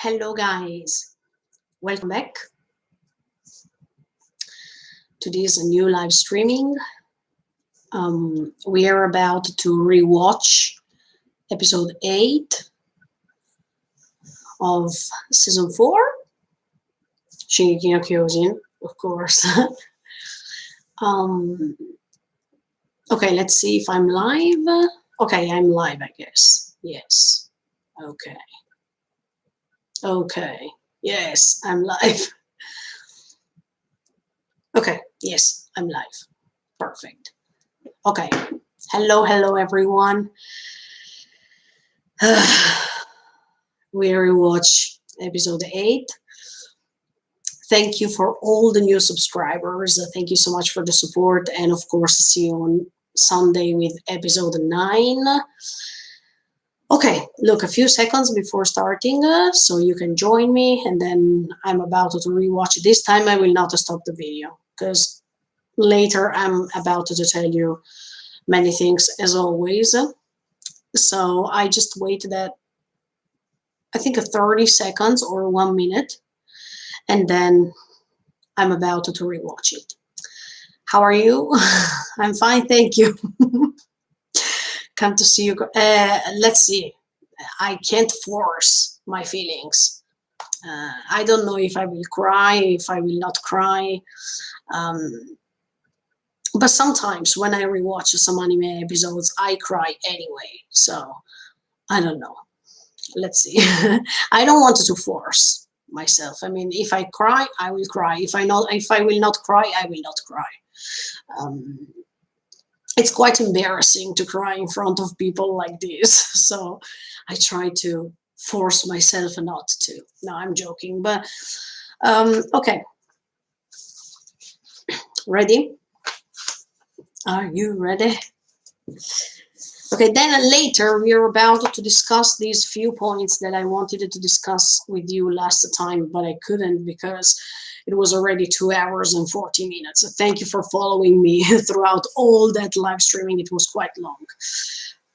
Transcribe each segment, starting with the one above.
Hello guys, welcome back to this new live streaming. We are about to rewatch episode 8 of season 4, Shingeki no Kyojin, of course. Okay, let's see if I'm live. Okay, I'm live, I guess. Yes. Okay. Yes, I'm live. Okay, yes, I'm live. Perfect. Okay. Hello everyone. We rewatch episode 8. Thank you for all the new subscribers. Thank you so much for the support, and of course see you on Sunday with episode 9. Okay, look, a few seconds before starting, so you can join me, and then I'm about to rewatch. This time I will not stop the video, because later I'm about to tell you many things as always. So I just wait that, I think, 30 seconds or 1 minute, and then I'm about to rewatch it. How are you? I'm fine, thank you. Come to see you. Let's see. I can't force my feelings. I don't know if I will cry, if I will not cry. But sometimes when I rewatch some anime episodes, I cry anyway. So I don't know. Let's see. I don't want to force myself. I mean, if I cry, I will cry. If I will not cry, I will not cry. It's quite embarrassing to cry in front of people like this. So I try to force myself not to. No, I'm joking. But okay. Ready? Are you ready? Okay, then later we are about to discuss these few points that I wanted to discuss with you last time, but I couldn't because it was already 2 hours and 40 minutes. So thank you for following me throughout all that live streaming. It was quite long.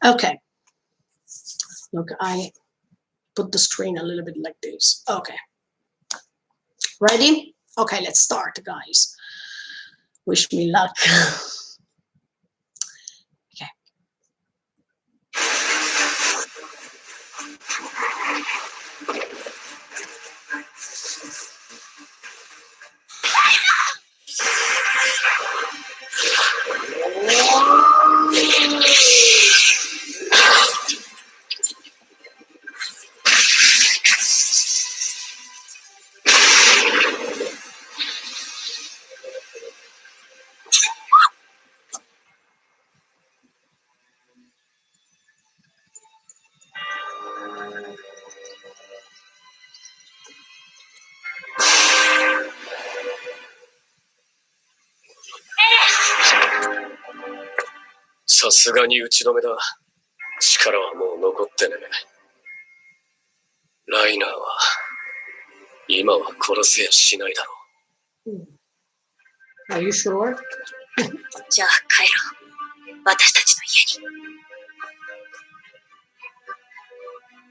Okay. Look, I put the screen a little bit like this. Okay. Ready? Okay, let's start, guys. Wish me luck.さすがに打ち止めだ。力はもう残ってね。ライナーは今は殺せやしないだろう。Are you sure? じゃあ帰ろう。私たちの家に。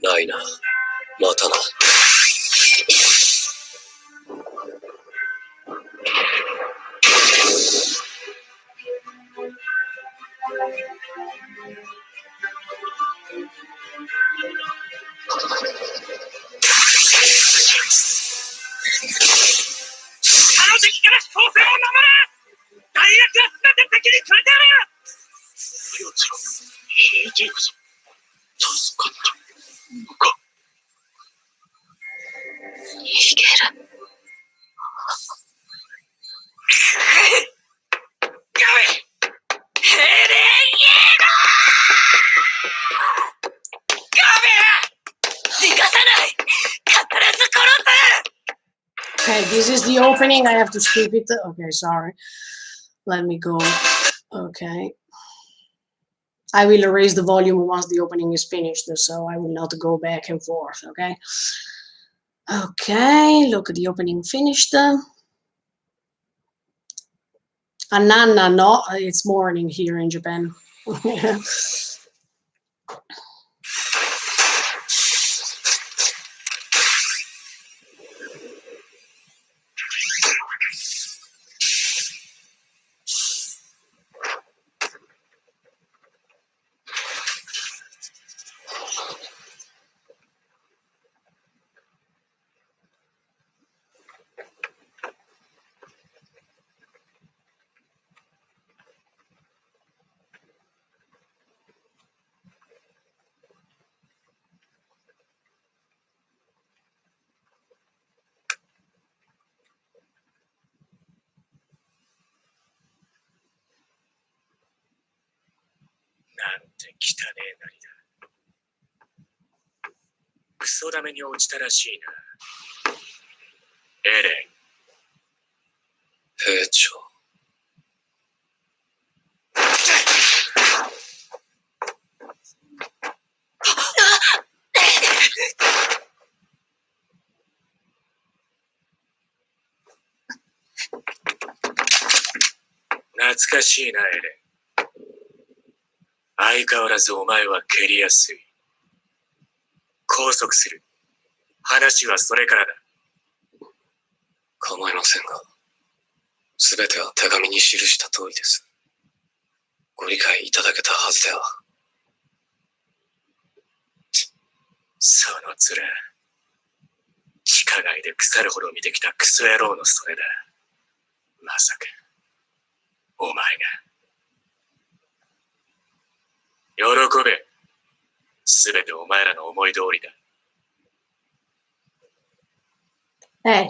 ライナー、またな。Okay, this is the opening. I have to skip it. Okay, sorry. Let me go. Okay. I will erase the volume once the opening is finished, so I will not go back and forth, okay? Okay, look at the opening finished. Anana, no, it's morning here in Japan. なんて汚ねえなりだ。クソダメに落ちたらしいな。エレン。兵長。懐かしいな、エレン。相変わらずお前は蹴りやすい。拘束する。話はそれからだ。構いませんが、すべては手紙に記した通りです。ご理解いただけたはずでは。その面、地下街で腐るほど見てきたクソ野郎のそれだ。まさか、お前が。喜べ。すべてお前らの思い通りだ。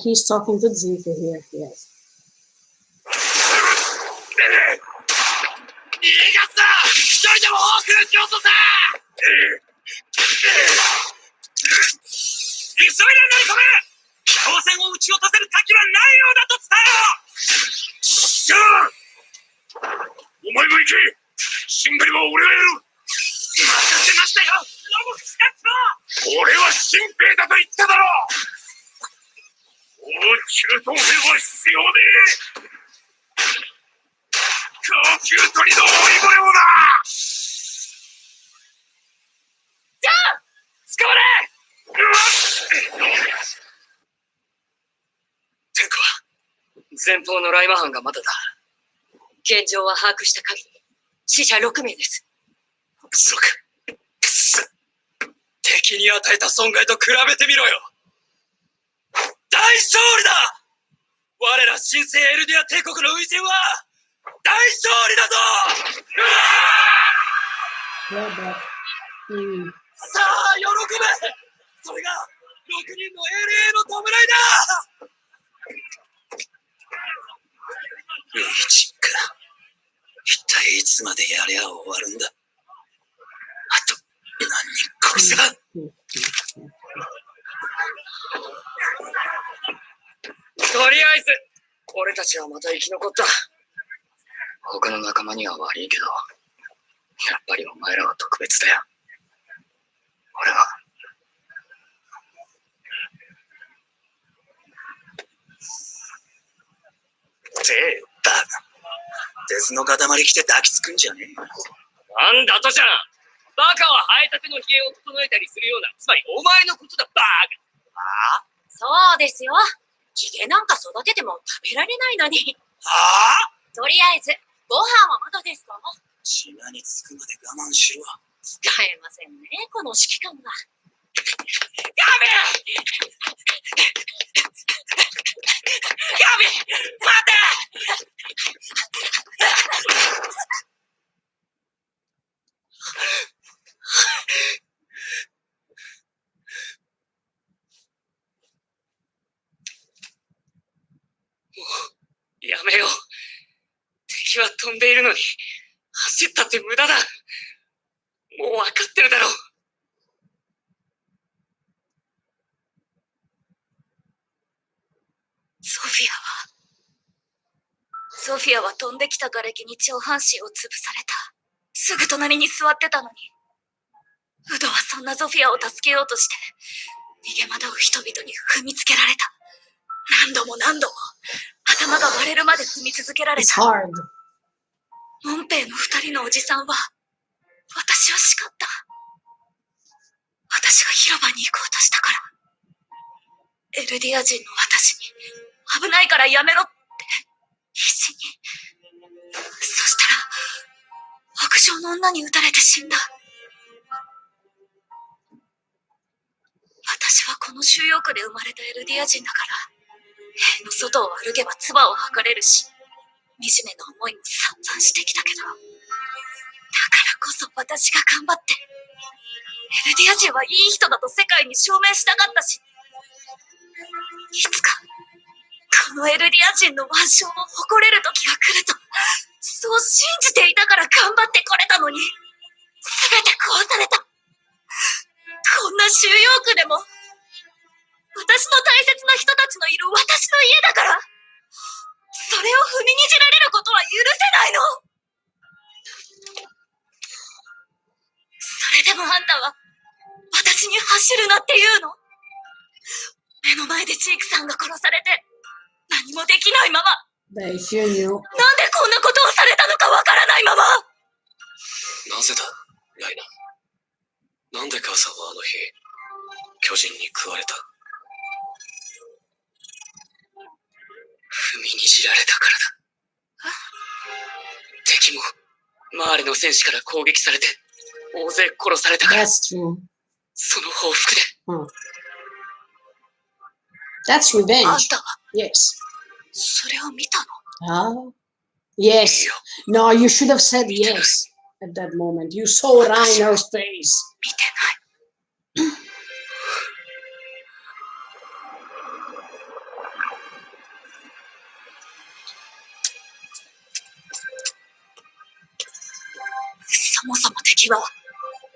He's talking to Zeke here, yes. 逃がすな！一人でも多く撃ち落とせ！急いで乗り込め！飛行船を撃ち落とせる敵はないようだと伝えろ！じゃあ、お前も行け！シンガリは俺がやる！任せましたよ！ロボスカット！俺は新兵だと言っただろ！中東兵は必要ねえ！高級鳥の追い骨をな！じゃあ捕まれ！天候は前方のライマ班がまだだ。現状は把握した限り、死者6名です。そうか。くっそ。敵に与えた損害と比べてみろよ。大勝利だ！我ら新生エルディア帝国の初陣は大勝利だぞ！ Yeah, but, さあ、喜べ！それが6人の英霊の弔いだ！いいちか。一体いつまでやりゃ終わるんだ。あと何人殺せば。とりあえず俺たちはまた生き残った。他の仲間には悪いけど、やっぱりお前らは特別だよ。俺はてえバカ。鉄の塊着て抱きつくんじゃねえ。なんだとじゃ。バカは生えたてのひげを整えたりするような、つまりお前のことだ、バカ。ああ、そうですよ。ヒゲなんか育てても食べられないのに。ああ、とりあえず、ご飯はまだですか？島に着くまで我慢しろ。使えませんね、この指揮官が。ガビ！ガビ！待て！もうやめよう。敵は飛んでいるのに走ったって無駄だ。もう分かってるだろう。ソフィアは飛んできた瓦礫に上半身を潰された。すぐ隣に座ってたのに。ウドはそんなソフィアを助けようとして逃げ惑う人々に踏みつけられた。何度も何度も頭が割れるまで踏み続けられ it's た。 hard. モンペイの2人のおじさんは私を叱った。私が広場に行こうとしたから。エルディア人の私に危ないからやめろって必死に。そしたら屋上の女に撃たれて死んだ。私はこの収容区で生まれたエルディア人だから塀の外を歩けば唾を吐かれるし惨めな思いも散々してきたけど、だからこそ私が頑張ってエルディア人はいい人だと世界に証明したかったし、いつかこのエルディア人の腕章を誇れる時が来るとそう信じていたから頑張ってこれたのに。て壊された。こんな収容区でも、私の大切な人たちのいる私の家だから、それを踏みにじられることは許せないの。それでもあんたは、私に走るなって言うの？目の前でジークさんが殺されて、何もできないまま、They hear you. なんでこんなことをされたのかわからないまま。なぜだ、ライナ。なんで母さんはあの日、巨人に食われた？踏みにじられたからだ。敵も、周りの戦士から攻撃されて、大勢殺されたから。That's true. その報復で。That's あん revenge. たは Yes. それを見たの？ Ah. Yes. No, you should have said yes at that moment. You saw Reiner's face. 見てない。そもそも敵は、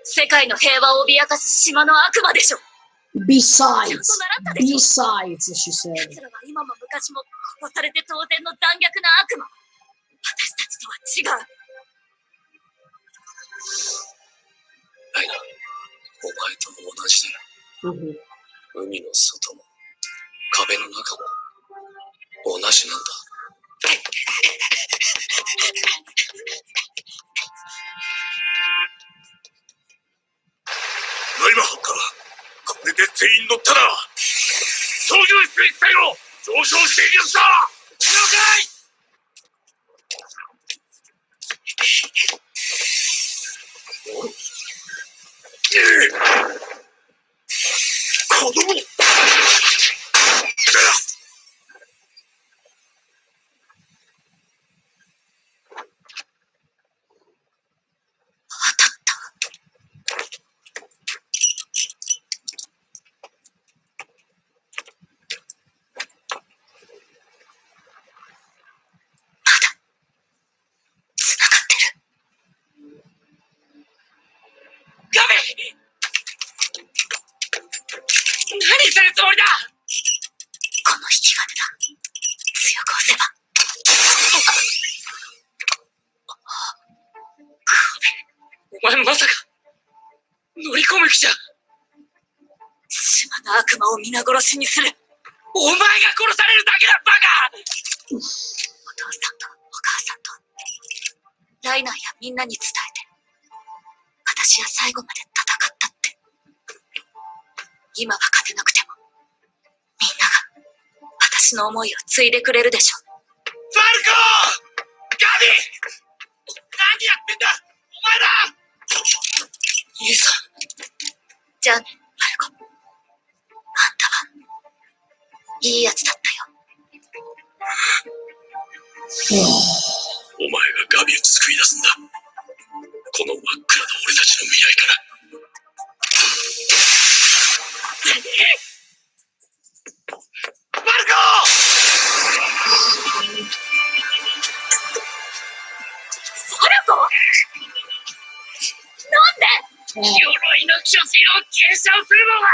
世界の平和を脅かす島の悪魔でしょ。Besides, ちゃんと習ったでしょ。 besides, she said. 奴らは今も昔も殺されて当然の残虐な悪魔。私たちとは違う。ライナ、お前と同じだよ。海の外も、壁の中も、同じなんだ。今発火。これで全員乗ったな。操縦室一帯を上昇しているやつだ。了解。子供。何するつもりだ。この引き金だ。強く押せば。お前まさか乗り込む気じゃ。島の悪魔を皆殺しにする。お前が殺されるだけだ、バカ。お父さんとお母さんとライナーやみんなに伝えて、私は最後まで戦ったって。今は勝てなくてもみんなが私の思いを継いでくれるでしょ。ファルコー！ガビ！何やってんだお前ら。兄さん。じゃあね、ファルコ。あんたはいいやつだったよ。お前がガビを救い出すんだ。この真っ暗な俺たちの未来から。マルコなんで？鎧の巨人を継承するのは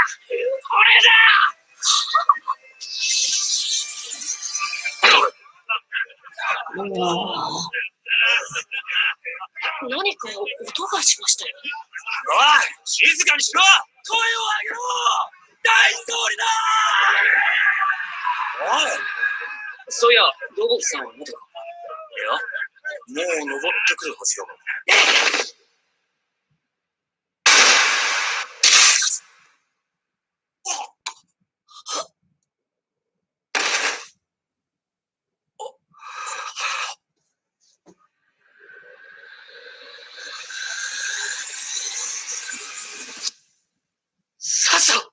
俺だ。何か音がしましたよ。おい、静かにしろ。声を上げろ。大勝利だ。おい、そういや、ロボットさんはまだか。いや、もう登ってくるはずだが。さっさと。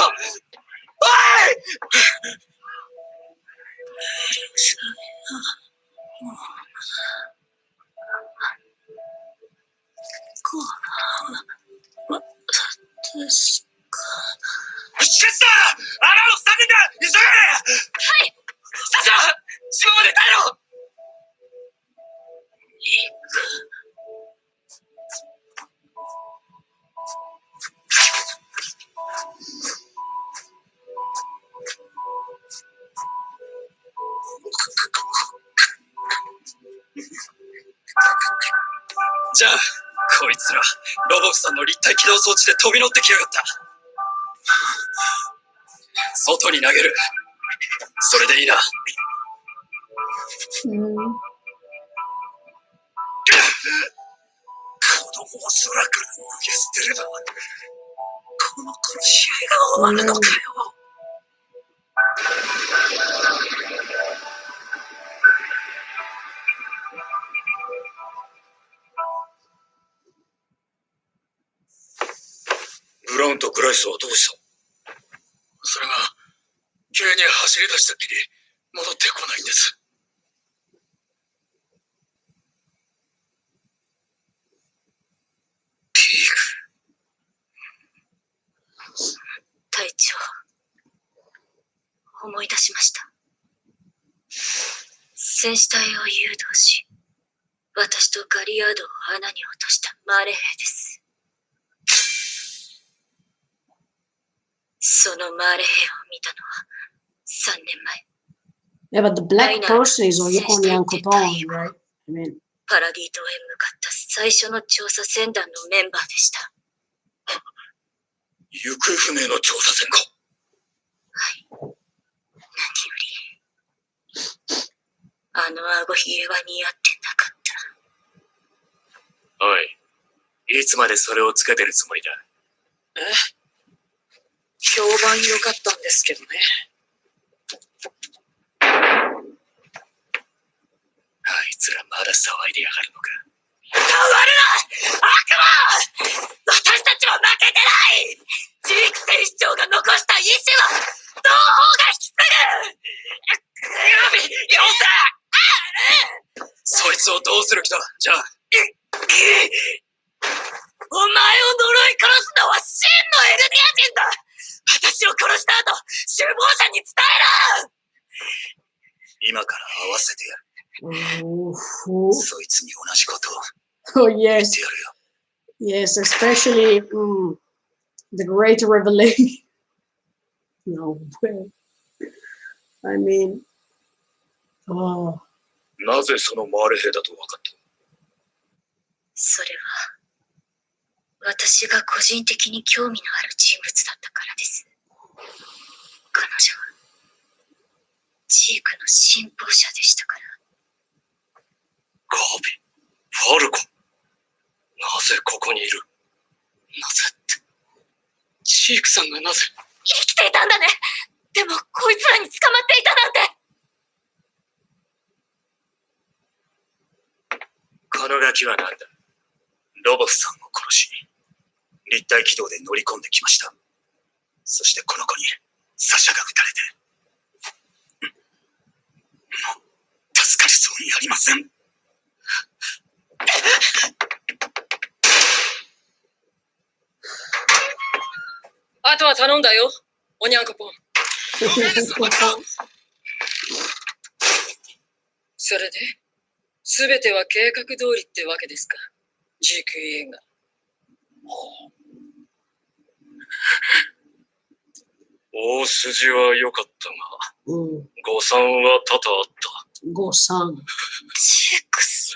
おいしかしだ穴を塞ぐんだ急げはいさすが島まで耐えろじゃあこいつらロボフさんの立体起動装置で飛び乗ってきやがった外に投げるそれでいいなうん。子供を空から投げ捨てればこの殺し合いが終わるのかよブラウンとグライスはどうしたそれが急に走り出したっきり戻ってこないんですピーク隊長、思い出しました。戦士隊を誘導し、私とガリアードを穴に落としたマーレ兵です。そのマーレ兵を見たのは3年前。Yeah, but the black person is only Uncle Tom, right? I mean, パラディ島へ向かった最初の調査船団のメンバーでした。行方不明の調査船かはい。何より、あの顎ひげは似合ってなかった。おい、いつまでそれをつけてるつもりだ評判良かったんですけどね。あいつらまだ騒いでやがるのか変わるな悪魔私たちは負けてないジーク戦士長が残した意志は同胞が引き継ぐよせそいつをどうする気だじゃあお前を呪い殺すのは真のエルディア人だ私を殺した後首謀者に伝えろ今から合わせてやる oh, そいつに同じことを oh 言っ yes, てやるよ yes, especially the great revelation. No way. I mean, oh. なぜそのマーレ兵だと分かったそれは私が個人的に興味のある人物だったからです。彼女はジークの信奉者でしたから。ガビ、ファルコなぜここにいるなぜってジークさんがなぜ生きていたんだねでもこいつらに捕まっていたなんてこのガキは何だロボフさんを殺し立体軌道で乗り込んできましたそしてこの子にサシャが撃たれてもう助かりそうにありませんあとは頼んだよ、おにゃんこぽん。それで、すべては計画通りってわけですか、GQA が。大筋は良かったが、誤算は多々あった。誤算。ジークさ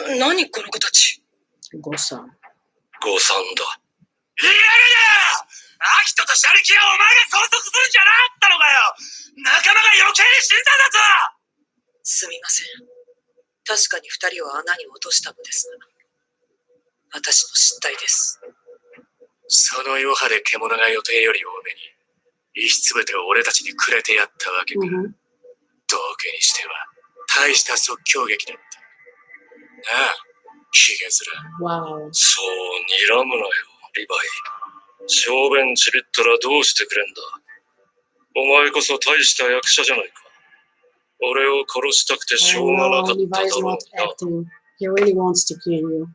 ん。何この子たち。誤算。誤算だ。やるなよアキトとシャリキはお前が拘束するんじゃなかったのかよ仲間が余計に死んだんだぞすみません。確かに二人を穴に落としたのですが、私の失態です。その余波で獣が予定より多めに、石つぶてを俺たちにくれてやったわけか。道家にしては、大した即興劇だった。なあ、ヒゲ面。Wow. そう睨むなよ、リヴァイ。小便ちびったらどうしてくれんだ。お前こそ大した役者じゃないか。俺を殺したくてしょうがなかっただ Levi's ろう not な。 acting. He really wants to kill you.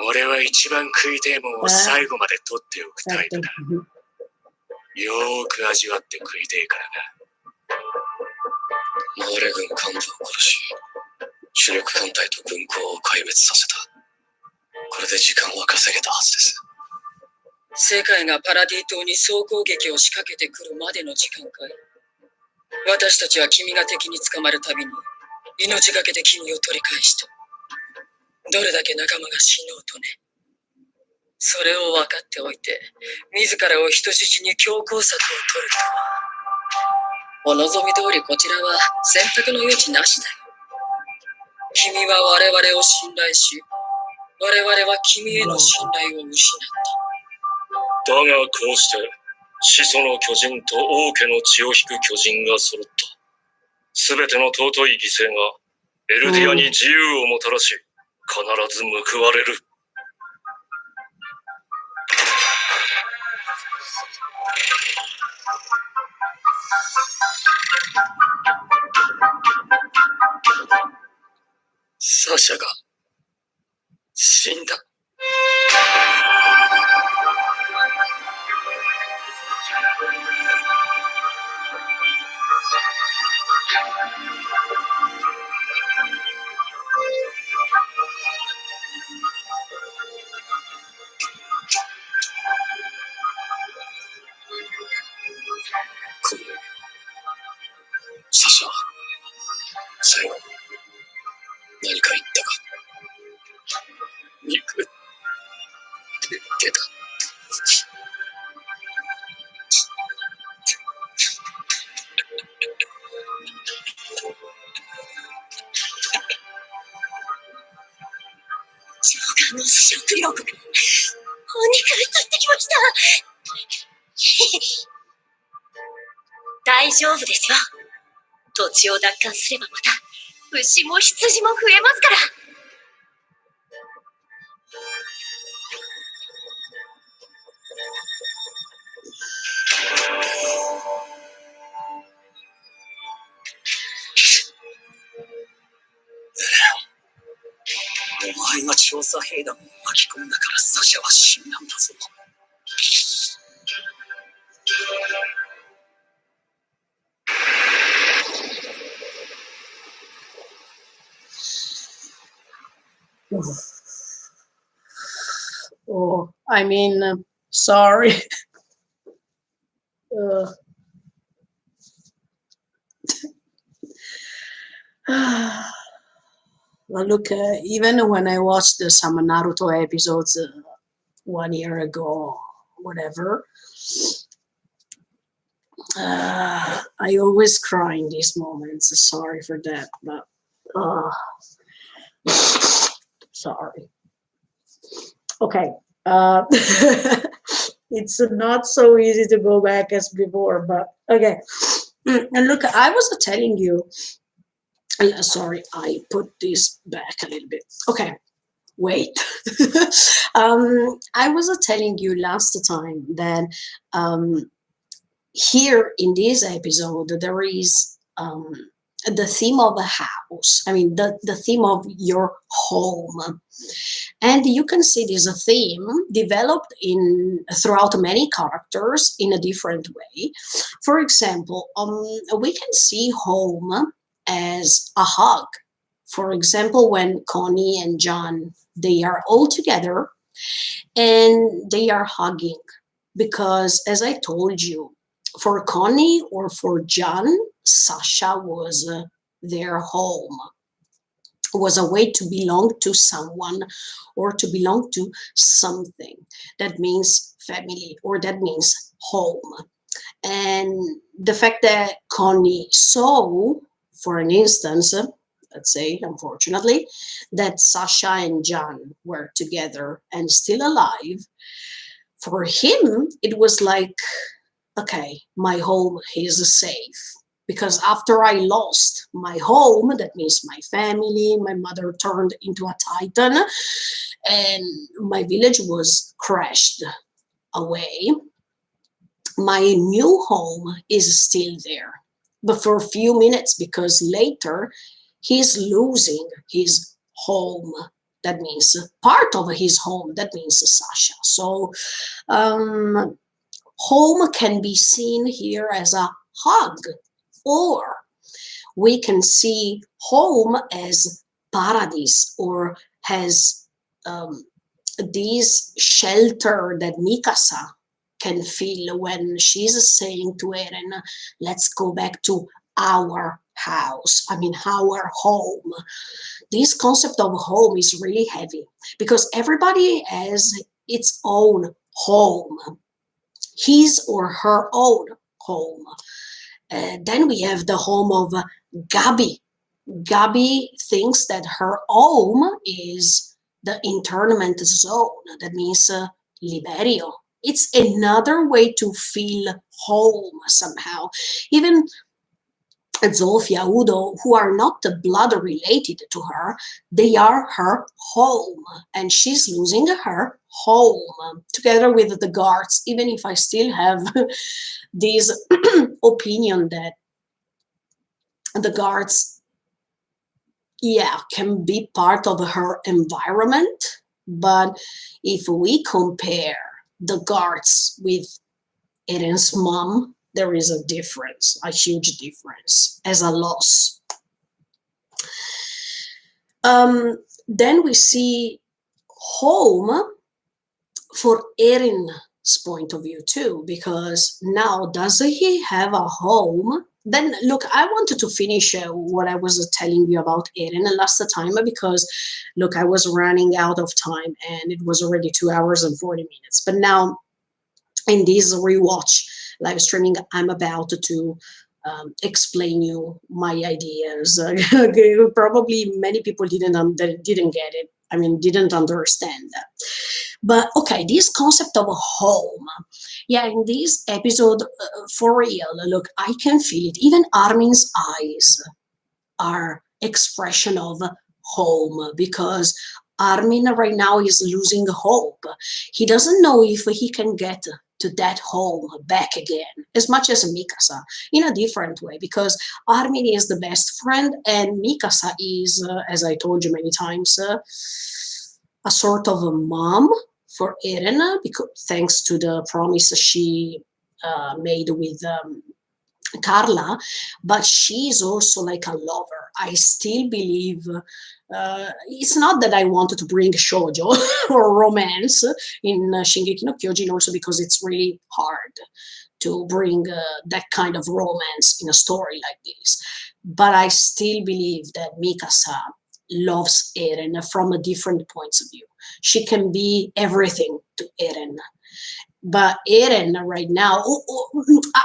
俺は一番食いてえもんを最後まで取っておくタイプ Acting. だ。よーく味わって食いてえからな。マーレ軍幹部を殺し、主力艦隊と軍港を壊滅させた。これで時間は稼げたはずです。世界がパラディ島に総攻撃を仕掛けてくるまでの時間かい。私たちは君が敵に捕まるたびに命がけで君を取り返した。どれだけ仲間が死のうとね。それを分かっておいて、自らを人質に強硬策を取るとは。お望み通りこちらは選択の余地なしだよ。君は我々を信頼し、我々は君への信頼を失った。だがこうして、始祖の巨人と王家の血を引く巨人が揃った。すべての尊い犠牲がエルディアに自由をもたらし、必ず報われる。サシャが死んだ。サシャ、最後、何か言ったか。肉、出た。上官の食欲。お肉が取ってきました。大丈夫ですよ。土地を奪還すればまた牛も羊も増えますから。お前が調査兵団を巻き込んだからサシャは死んだんだぞ。Oh, I mean, sorry. Well, look, even when I watched some Naruto episodes 1 year ago, whatever, I always cry in these moments. Sorry for that, but sorry. Okay. It's not so easy to go back as before, but okay. And look, I was telling you, sorry, I put this back a little bit. Okay, wait. I was telling you last time that here in this episode, there is the theme of a house. I mean, the theme of your home. And you can see this theme developed throughout many characters in a different way. For example, we can see home as a hug. For example, when Connie and John, they are all together and they are hugging. Because as I told you, for Connie or for John, Sasha was their home. Was a way to belong to someone or to belong to something. That means family or that means home. And the fact that Connie saw, for an instance, let's say, unfortunately, that Sasha and John were together and still alive, for him, it was like, okay, my home is safe. Because after I lost my home, that means my family, my mother turned into a titan, and my village was crashed away, my new home is still there, but for a few minutes, because later he's losing his home. That means part of his home. That means Sasha. So um, home can be seen here as a hug, or we can see home as paradise, or has um, this shelter that Mikasa can feel when she's saying to Eren, let's go back to our house. I mean, our home. This concept of home is really heavy because everybody has its own home, his or her own home. Then we have the home of Gabi. Gabi thinks that her home is the internment zone. That means Liberio. It's another way to feel home somehow. Even Zofia, Udo, who are not the blood related to her, they are her home, and she's losing her home together with the guards. Even if I still have this opinion that the guards, yeah, can be part of her environment, but if we compare the guards with Eren's mom, there is a difference, a huge difference, as a loss. Then we see home for Eren's point of view too, because now does he have a home? Then look, I wanted to finish what I was telling you about Eren last time, because look, I was running out of time and it was already 2 hours and 40 minutes. But now in this rewatch live streaming, I'm about to explain you my ideas. Probably many people didn't get it. I mean, didn't understand that. But okay, this concept of home, yeah, in this episode, for real, look, I can feel it. Even Armin's eyes are expression of home, because Armin right now is losing hope. He doesn't know if he can get to that home back again, as much as Mikasa, in a different way, because Armin is the best friend and Mikasa is, as I told you many times, a sort of a mom for Eren, because thanks to the promise she made with Carla, but she's also like a lover. I still believe it's not that I wanted to bring shoujo or romance in Shingeki no Kyojin, also because it's really hard to bring that kind of romance in a story like this. But I still believe that Mikasa loves Eren from a different points of view. She can be everything to Eren, but Eren right now,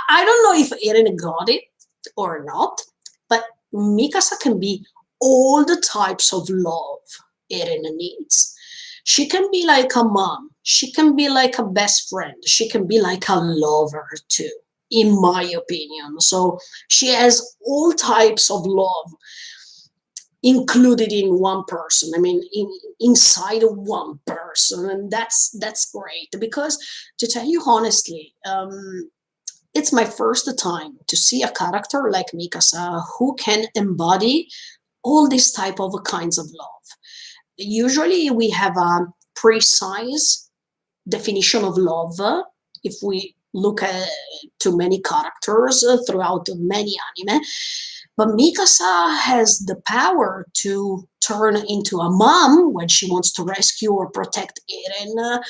I don't know if Eren got it or not, but Mikasa can be all the types of love Eren needs. She can be like a mom, she can be like a best friend, she can be like a lover too, in my opinion. So she has all types of love included in one person. I mean, inside of one person, and that's great. Because to tell you honestly, it's my first time to see a character like Mikasa who can embody all these type of kinds of love. Usually, we have a precise definition of love if we look at to many characters throughout many anime. But Mikasa has the power to turn into a mom when she wants to rescue or protect Eren,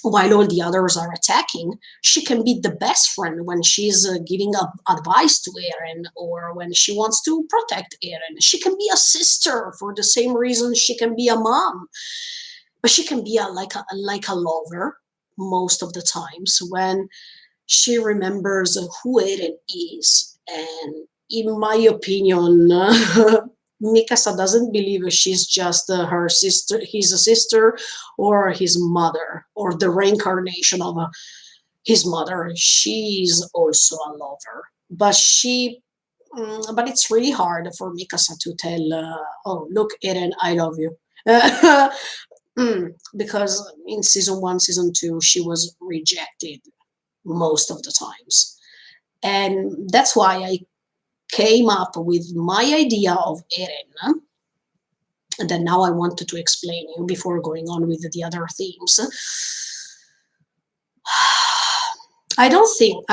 while all the others are attacking. She can be the best friend when she's giving advice to Eren, or when she wants to protect Eren. She can be a sister for the same reason she can be a mom. But she can be like a lover most of the times when she remembers who Eren is. And in my opinion, Mikasa doesn't believe she's just her sister, his sister, or his mother, or the reincarnation of his mother. She's also a lover, but but it's really hard for Mikasa to tell, "Oh, look, Eren, I love you." Because in season 1, season 2, she was rejected most of the times. And that's why I came up with my idea of Eren, and then now I wanted to explain you before going on with the other themes. I don't think,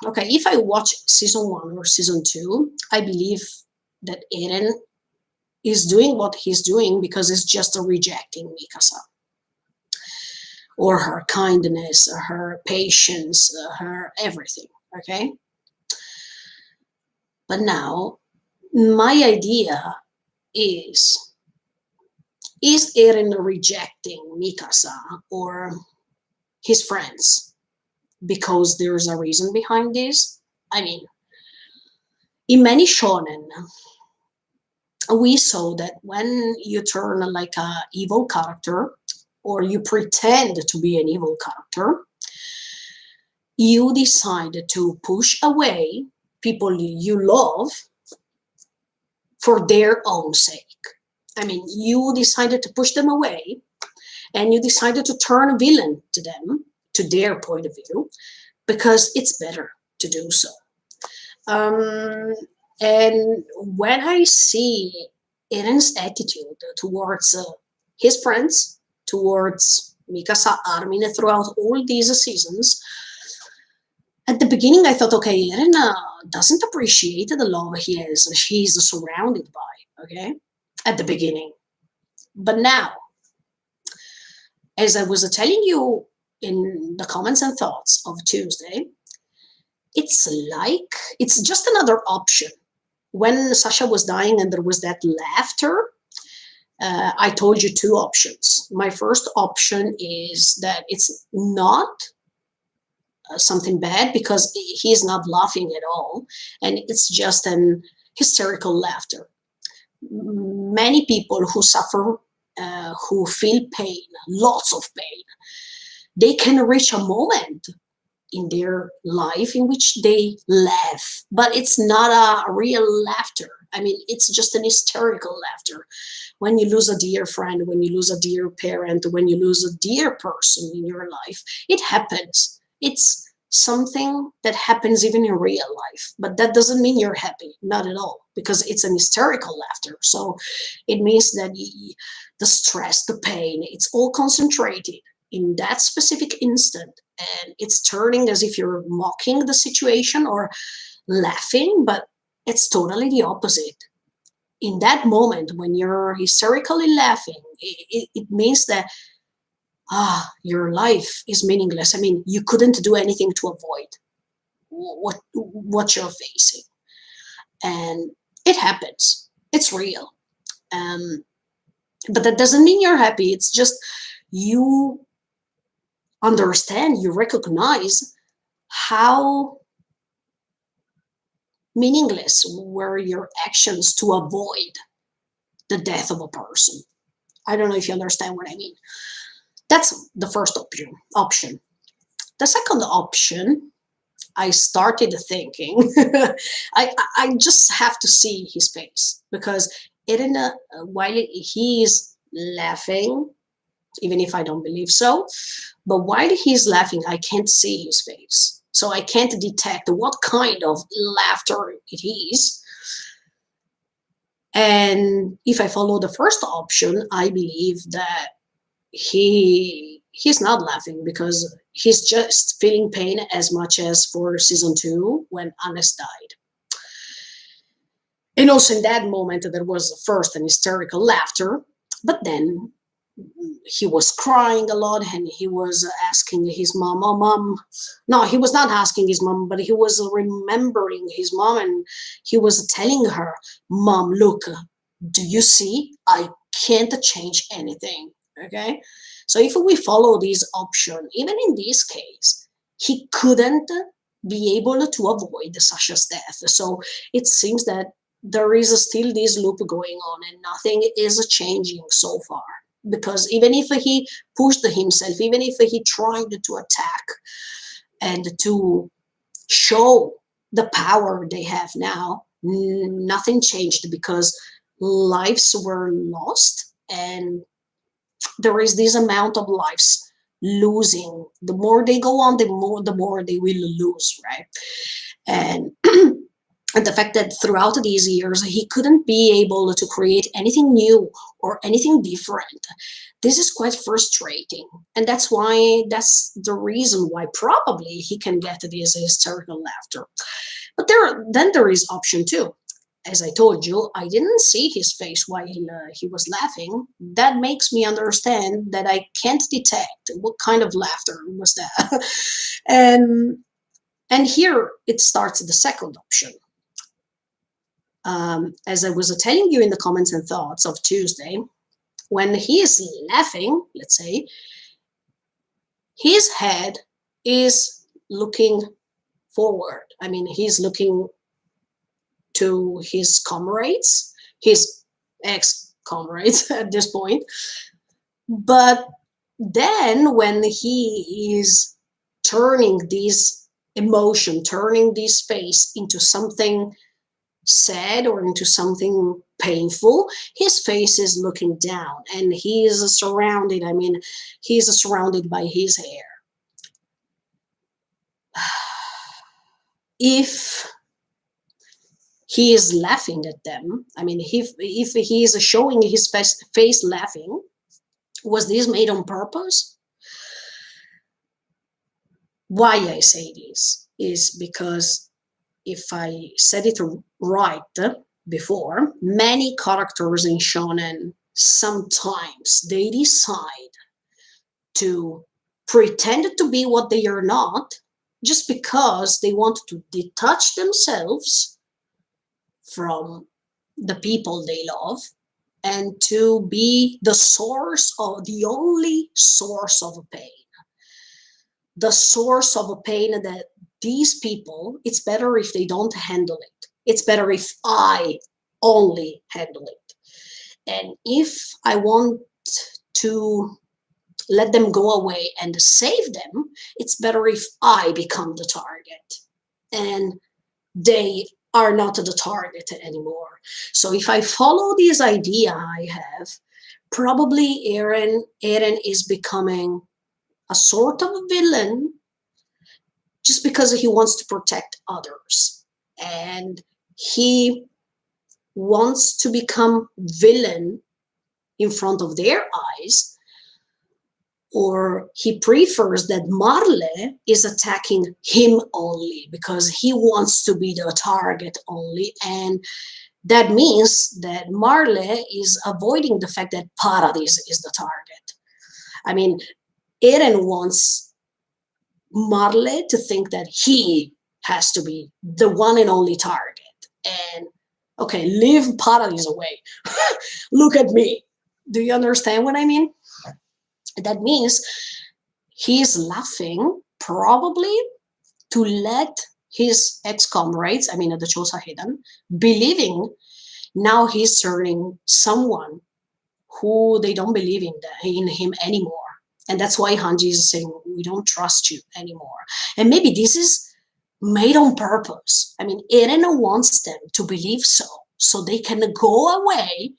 okay, if I watch season 1 or season 2, I believe that Eren is doing what he's doing because he's just rejecting Mikasa, or her kindness, her patience, her everything, okay? But now, my idea is Eren rejecting Mikasa or his friends because there's a reason behind this? I mean, in many shonen, we saw that when you turn like a evil character or you pretend to be an evil character, you decide to push away people you love for their own sake. I mean, you decided to push them away and you decided to turn a villain to them, to their point of view, because it's better to do so. And when I see Eren's attitude towards his friends, towards Mikasa, Armin, throughout all these seasons, at the beginning I thought, okay, Eren doesn't appreciate the love he's surrounded by, okay, at the beginning. But now, as I was telling you in the comments and thoughts of Tuesday, it's like it's just another option. When Sasha was dying and there was that laughter, I told you 2 options. My first option is that it's not something bad because he's not laughing at all, and it's just an hysterical laughter. Many people who suffer, who feel pain, lots of pain, they can reach a moment in their life in which they laugh, but it's not a real laughter. I mean, it's just an hysterical laughter. When you lose a dear friend, when you lose a dear parent, when you lose a dear person in your life, it happens. It's something that happens even in real life, but that doesn't mean you're happy, not at all, because it's an hysterical laughter. So it means that the stress, the pain, it's all concentrated in that specific instant, and it's turning as if you're mocking the situation or laughing, but it's totally the opposite. In that moment when you're hysterically laughing, it means that your life is meaningless. I mean, you couldn't do anything to avoid what you're facing, and it happens. It's real, but that doesn't mean you're happy. It's just you understand, you recognize how meaningless were your actions to avoid the death of a person. I don't know if you understand what I mean. That's the first option. The second option, I started thinking, I just have to see his face, because while he's laughing, even if I don't believe so, but while he's laughing, I can't see his face. So I can't detect what kind of laughter it is. And if I follow the first option, I believe that he's not laughing because he's just feeling pain as much as for season 2 when Anes died. And also in that moment, there was first an hysterical laughter, but then he was crying a lot and he was asking his mom, oh, mom. No, he was not asking his mom, but he was remembering his mom, and he was telling her, Mom, look, do you see? I can't change anything. Okay? So if we follow this option, even in this case, he couldn't be able to avoid Sasha's death. So it seems that there is still this loop going on and nothing is changing so far. Because even if he pushed himself, even if he tried to attack and to show the power they have now, nothing changed because lives were lost and there is this amount of lives losing. The more they go on, the more they will lose, right? And and the fact that throughout these years he couldn't be able to create anything new or anything different, this is quite frustrating. And that's the reason why probably he can get this hysterical laughter. But there is option two. As I told you, I didn't see his face while he was laughing. That makes me understand that I can't detect what kind of laughter was that. and and here it starts the second option. As I was telling you in the comments and thoughts of Tuesday, when he is laughing, let's say, his head is looking forward. I mean, he's looking to his comrades, his ex-comrades at this point. But then when he is turning this emotion, turning this face into something sad or into something painful, his face is looking down and he is surrounded, he's surrounded by his hair. If he is laughing at them, if he is showing his face laughing, was this made on purpose? Why I say this is because if I said it right before, many characters in shonen sometimes they decide to pretend to be what they are not just because they want to detach themselves from the people they love and to be the only source of pain. The source of a pain that these people, it's better if they don't handle it. It's better if I only handle it. And if I want to let them go away and save them, it's better if I become the target and they are not the target anymore. So if I follow this idea I have, probably Eren is becoming a sort of villain just because he wants to protect others. And he wants to become villain in front of their eyes, or he prefers that Marle is attacking him only because he wants to be the target only. And that means that Marle is avoiding the fact that Paradis is the target. Eren wants Marle to think that he has to be the one and only target. And okay, leave Paradis away. Look at me. Do you understand what I mean? That means he's laughing probably to let his ex-comrades, the Chosahedan, believing now he's turning someone who they don't believe in him anymore. And that's why Hanji is saying, we don't trust you anymore. And maybe this is made on purpose. Eren wants them to believe so they can go away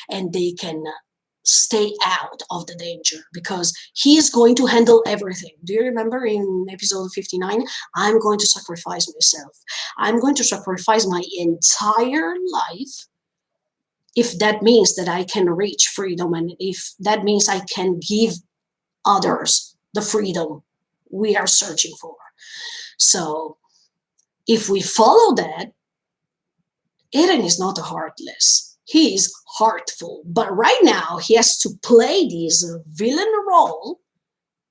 and they can stay out of the danger because he's going to handle everything. Do you remember in episode 59? I'm going to sacrifice myself. I'm going to sacrifice my entire life if that means that I can reach freedom and if that means I can give others the freedom we are searching for. So if we follow that, Eren is not heartless. He is heartful. But right now, he has to play this villain role.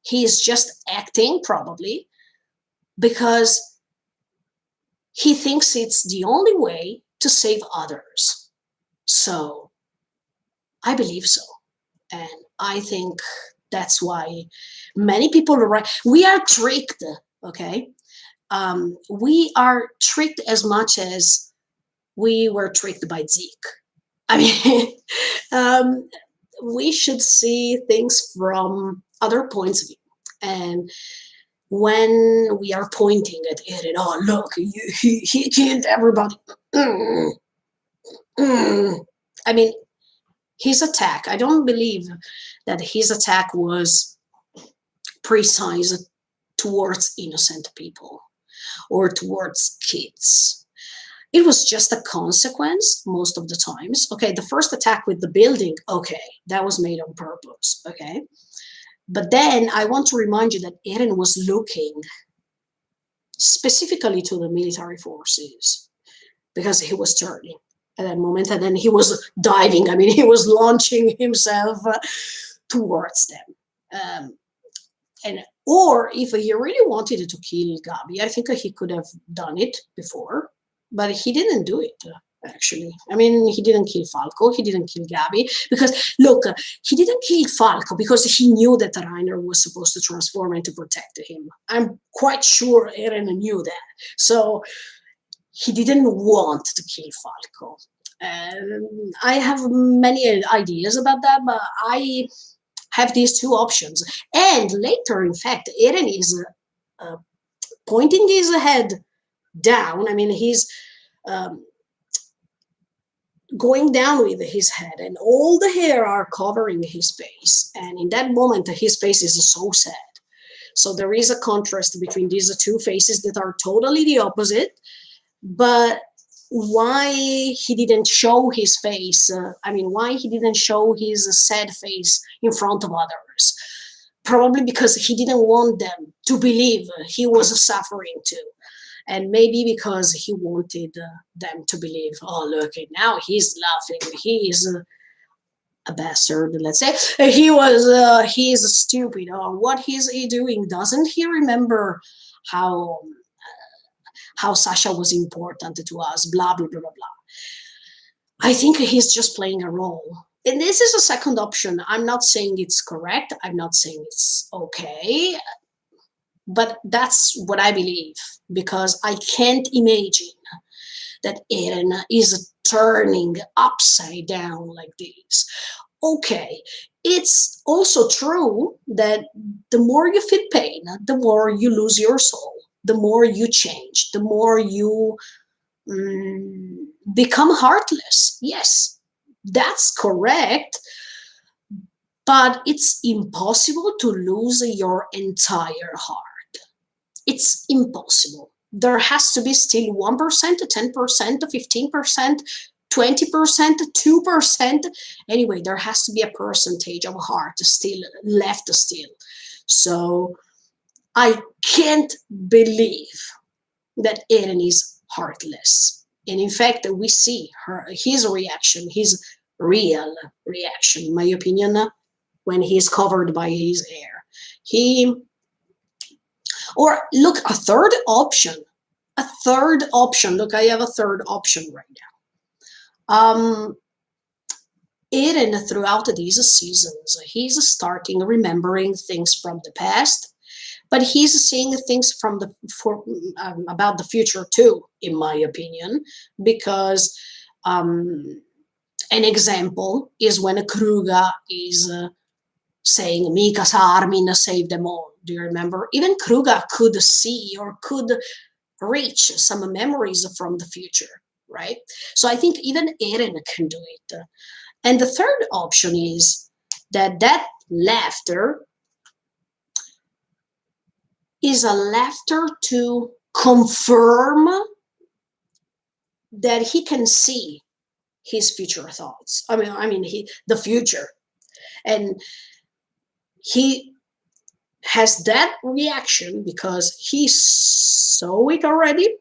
He is just acting, probably, because he thinks it's the only way to save others. So I believe so. And I think that's why many people are right. We are tricked, okay? We are tricked as much as we were tricked by Zeke. We should see things from other points of view. And when we are pointing at Eren, oh, look, he killed everybody. his attack, I don't believe that his attack was precise towards innocent people or towards kids. It was just a consequence most of the times. Okay, the first attack with the building, okay, that was made on purpose, okay? But then I want to remind you that Eren was looking specifically to the military forces because he was turning at that moment, and then he was diving. I mean, he was launching himself towards them. Or if he really wanted to kill Gabi, I think he could have done it before, but he didn't do it. Actually, I mean, he didn't kill Falco, he didn't kill Gabi, because look, he didn't kill Falco because he knew that Reiner was supposed to transform and to protect him. I'm quite sure Eren knew that, so he didn't want to kill Falco. I have many ideas about that, but I have these two options. And later, in fact, Eren is pointing his head down. I mean, he's going down with his head, and all the hair are covering his face. And in that moment, his face is so sad. So there is a contrast between these two faces that are totally the opposite. But why he didn't show his face, why he didn't show his sad face in front of others? Probably because he didn't want them to believe he was suffering too. And maybe because he wanted them to believe, oh, look, now he's laughing, he is a bastard, let's say. He is stupid. Oh, what is he doing? Doesn't he remember how Sasha was important to us, blah, blah, blah, blah, blah. I think he's just playing a role. And this is a second option. I'm not saying it's correct. I'm not saying it's okay. But that's what I believe, because I can't imagine that Eren is turning upside down like this. Okay, it's also true that the more you feel pain, the more you lose your soul. The more you change, the more you become heartless. Yes, that's correct. But it's impossible to lose your entire heart. It's impossible. There has to be still 1%, 10%, 15%, 20%, 2%. Anyway, there has to be a percentage of heart still left still. So I can't believe that Eren is heartless. And in fact, we see his reaction, his real reaction, in my opinion, when he's covered by his hair. Or look, a third option. Look, I have a third option right now. Eren, throughout these seasons, he's starting remembering things from the past, but he's seeing things about the future too, in my opinion, because an example is when Kruga is saying, Mikasa, Armin, save them all. Do you remember? Even Kruga could see or could reach some memories from the future, right? So I think even Eren can do it. And the third option is that laughter is a laughter to confirm that he can see his future thoughts. The future. And he has that reaction because he saw it already.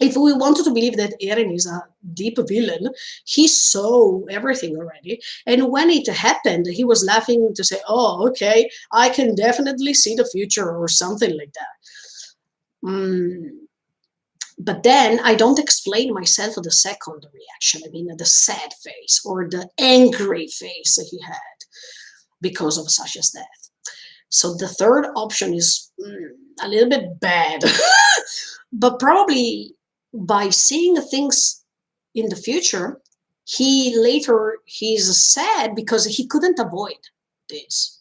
If we wanted to believe that Eren is a deep villain, he saw everything already. And when it happened, he was laughing to say, oh, okay, I can definitely see the future or something like that. But then I don't explain myself the second reaction. The sad face or the angry face he had because of Sasha's death. So the third option is a little bit bad. But by seeing things in the future, he's sad because he couldn't avoid this.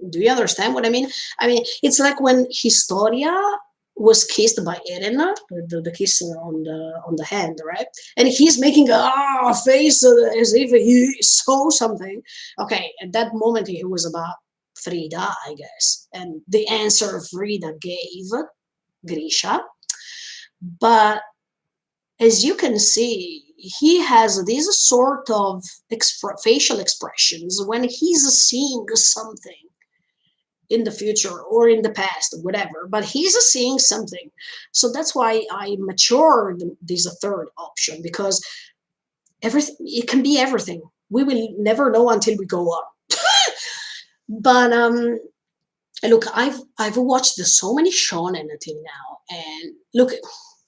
Do you understand what I mean? It's like when Historia was kissed by Irina, the kiss on the hand, right? And he's making a face as if he saw something. Okay, at that moment he was about Frida, I guess, and the answer Frida gave Grisha. But as you can see, he has these sort of facial expressions when he's seeing something in the future or in the past, whatever, but he's seeing something. So that's why I matured this third option, because everything, it can be everything. We will never know until we go on. But look, I've watched so many shonen until now, and look,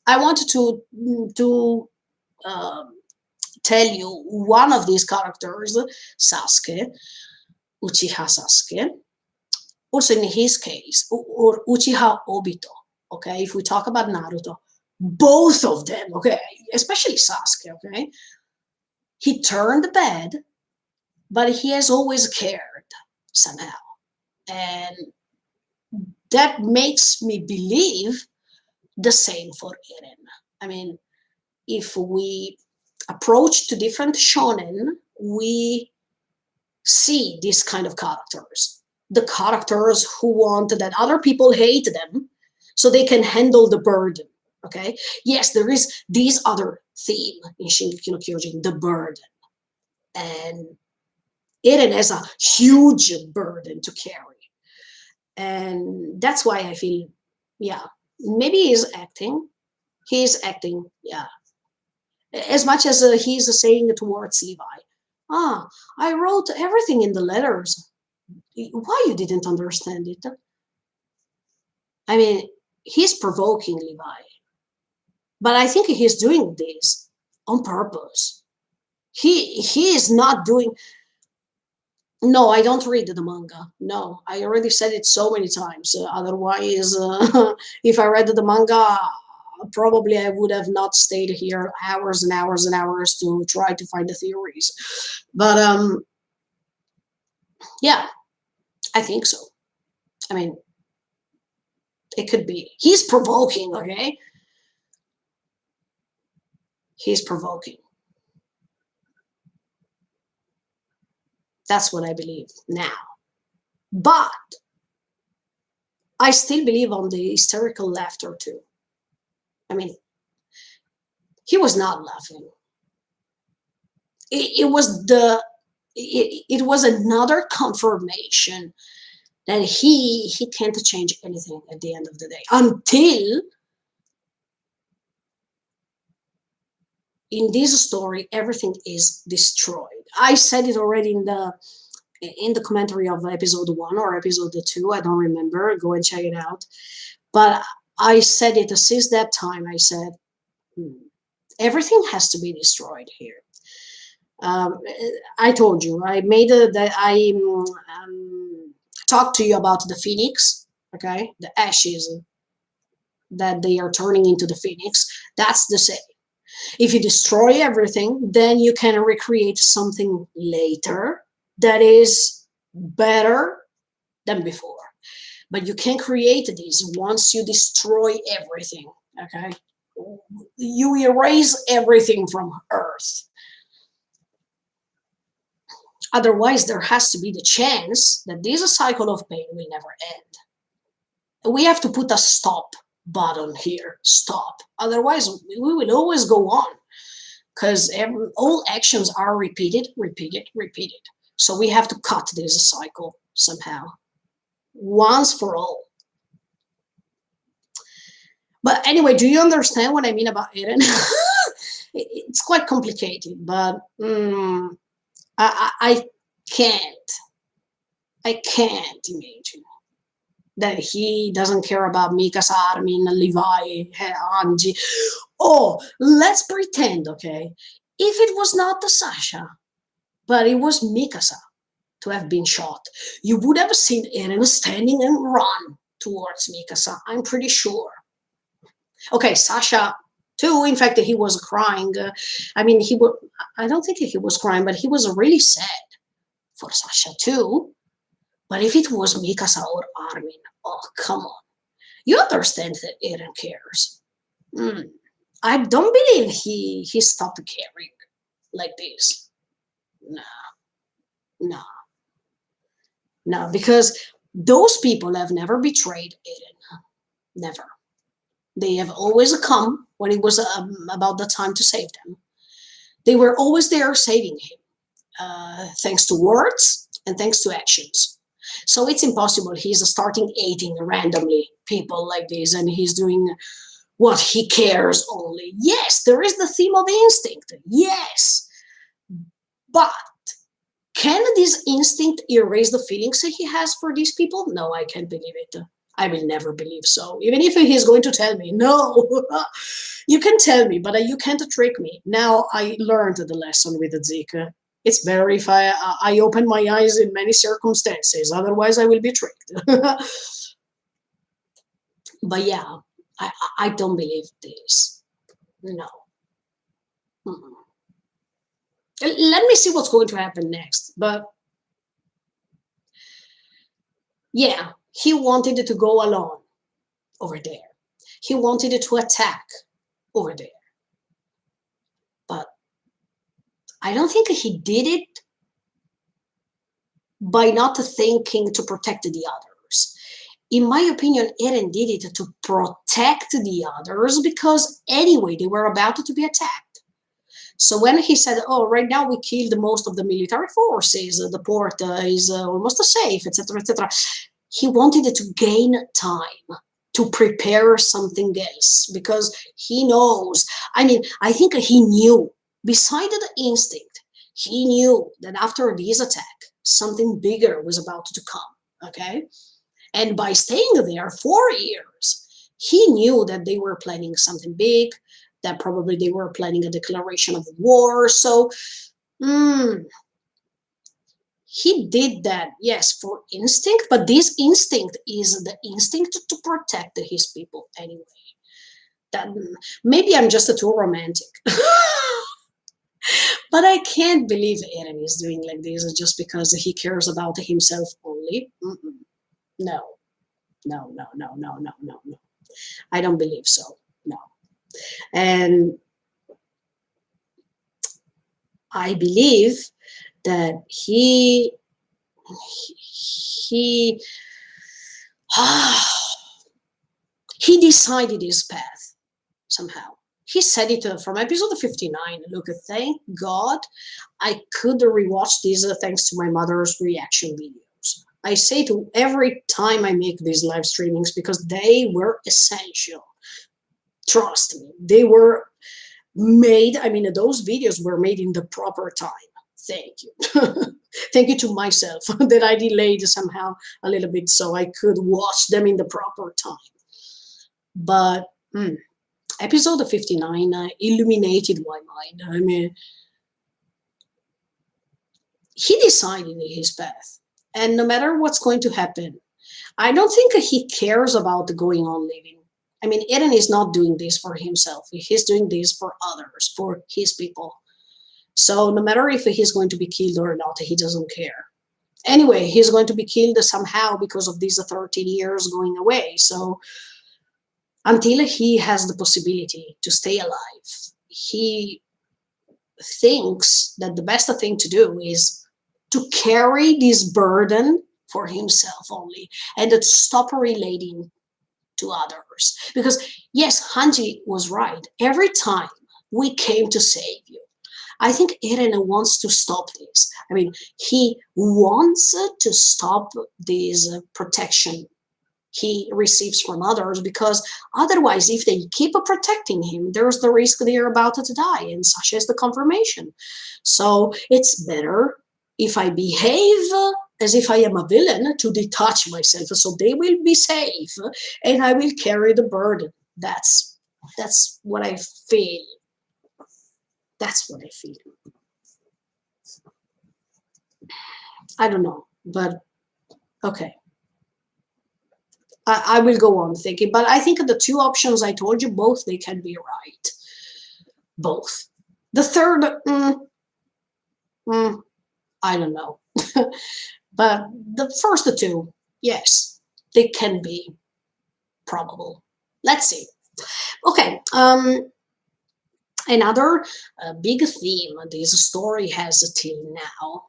I wanted to tell you one of these characters, Sasuke, Uchiha Sasuke. Also in his case, or Uchiha Obito. Okay, if we talk about Naruto, both of them. Okay, especially Sasuke. Okay, he turned bad, but he has always cared somehow, and that makes me believe the same for Eren. I mean, if we approach to different shonen, we see these kind of characters. The characters who want that other people hate them so they can handle the burden. Okay? Yes, there is this other theme in Shingeki no Kyojin, the burden. And Eren has a huge burden to carry. And that's why I feel, yeah, maybe he's acting. He's acting, yeah. As much as he's saying towards Levi, I wrote everything in the letters. Why you didn't understand it? I mean, he's provoking Levi, but I think he's doing this on purpose. He is not doing. No, I don't read the manga. No, I already said it so many times. Otherwise, if I read the manga, probably I would have not stayed here hours and hours and hours to try to find the theories. But yeah, I think so. I mean, it could be. He's provoking, okay? He's provoking. That's what I believe now. But I still believe on the hysterical laughter too. I mean, he was not laughing. It was another confirmation that he can't change anything at the end of the day until in this story everything is destroyed. I said it already in the commentary of episode 1 or episode 2, I don't remember, go and check it out. But I said it since that time. I said everything has to be destroyed here. I told you, I made that I talked to you about the phoenix, okay, the ashes that they are turning into the phoenix. That's the same. If you destroy everything, then you can recreate something later that is better than before. But you can create this once you destroy everything, okay? You erase everything from Earth. Otherwise, there has to be the chance that this cycle of pain will never end. We have to put a stop button here. Stop. Otherwise, we will always go on, because all actions are repeated. So we have to cut this cycle somehow, once for all. But anyway, do you understand what I mean about Eren? It's quite complicated, but I can't imagine that he doesn't care about Mikasa, Armin, Levi, Anji. Oh, let's pretend, okay? If it was not the Sasha, but it was Mikasa to have been shot, you would have seen Eren standing and run towards Mikasa, I'm pretty sure. Okay, Sasha too, in fact, he was crying. I mean, I don't think he was crying, but he was really sad for Sasha too. But if it was Mikasa or Armin, oh, come on. You understand that Eren cares. Mm. I don't believe he stopped caring like this. No, no, no, because those people have never betrayed Eren. Never. They have always come when it was about the time to save them. They were always there saving him, thanks to words and thanks to actions. So it's impossible he's starting hating randomly people like this and he's doing what he cares only. Yes, there is the theme of instinct. Yes. But can this instinct erase the feelings he has for these people? No, I can't believe it. I will never believe so. Even if he's going to tell me, no, you can tell me, but you can't trick me. Now I learned the lesson with Zeke. It's better if I open my eyes in many circumstances. Otherwise, I will be tricked. But yeah, I don't believe this. No. Mm-mm. Let me see what's going to happen next. But yeah, he wanted to go alone over there. He wanted to attack over there. But I don't think he did it by not thinking to protect the others. In my opinion, Eren did it to protect the others because anyway, they were about to be attacked. So when he said, oh, right now we killed most of the military forces, the port is almost safe, etc., etc., he wanted to gain time to prepare something else because he knows. I mean, I think he knew, beside the instinct, he knew that after this attack, something bigger was about to come, okay? And by staying there 4 years, he knew that they were planning something big, that probably they were planning a declaration of war. So he did that, yes, for instinct, but this instinct is the instinct to protect his people anyway. That maybe I'm just too romantic. But I can't believe Eren is doing like this just because he cares about himself only. Mm-mm. No, no, no, no, no, no, no, no. I don't believe so. No. And I believe that he he decided his path somehow. He said it from episode 59. Look, thank God I could rewatch these thanks to my mother's reaction videos. I say to every time I make these live streamings because they were essential. Trust me, they were made, I mean, those videos were made in the proper time. Thank you. Thank you to myself that I delayed somehow a little bit so I could watch them in the proper time. But episode 59 illuminated my mind. I mean, he decided his path. And no matter what's going to happen, I don't think he cares about going on living. I mean, Eren is not doing this for himself. He's doing this for others, for his people. So no matter if he's going to be killed or not, he doesn't care. Anyway, he's going to be killed somehow because of these 13 years going away. So until he has the possibility to stay alive, he thinks that the best thing to do is to carry this burden for himself only and to stop relating to others. Because yes, Hanji was right. Every time we came to save you, I think Eren wants to stop this. I mean, he wants to stop this protection he receives from others because otherwise, if they keep protecting him, there's the risk they're about to die, and such is the confirmation. So it's better if I behave as if I am a villain to detach myself so they will be safe and I will carry the burden. That's what I feel. That's what I feel. I don't know, but okay. I will go on thinking, but I think the two options I told you, both they can be right. Both. The third, I don't know. But the first two, yes, they can be probable. Let's see. Okay. Another big theme this story has till now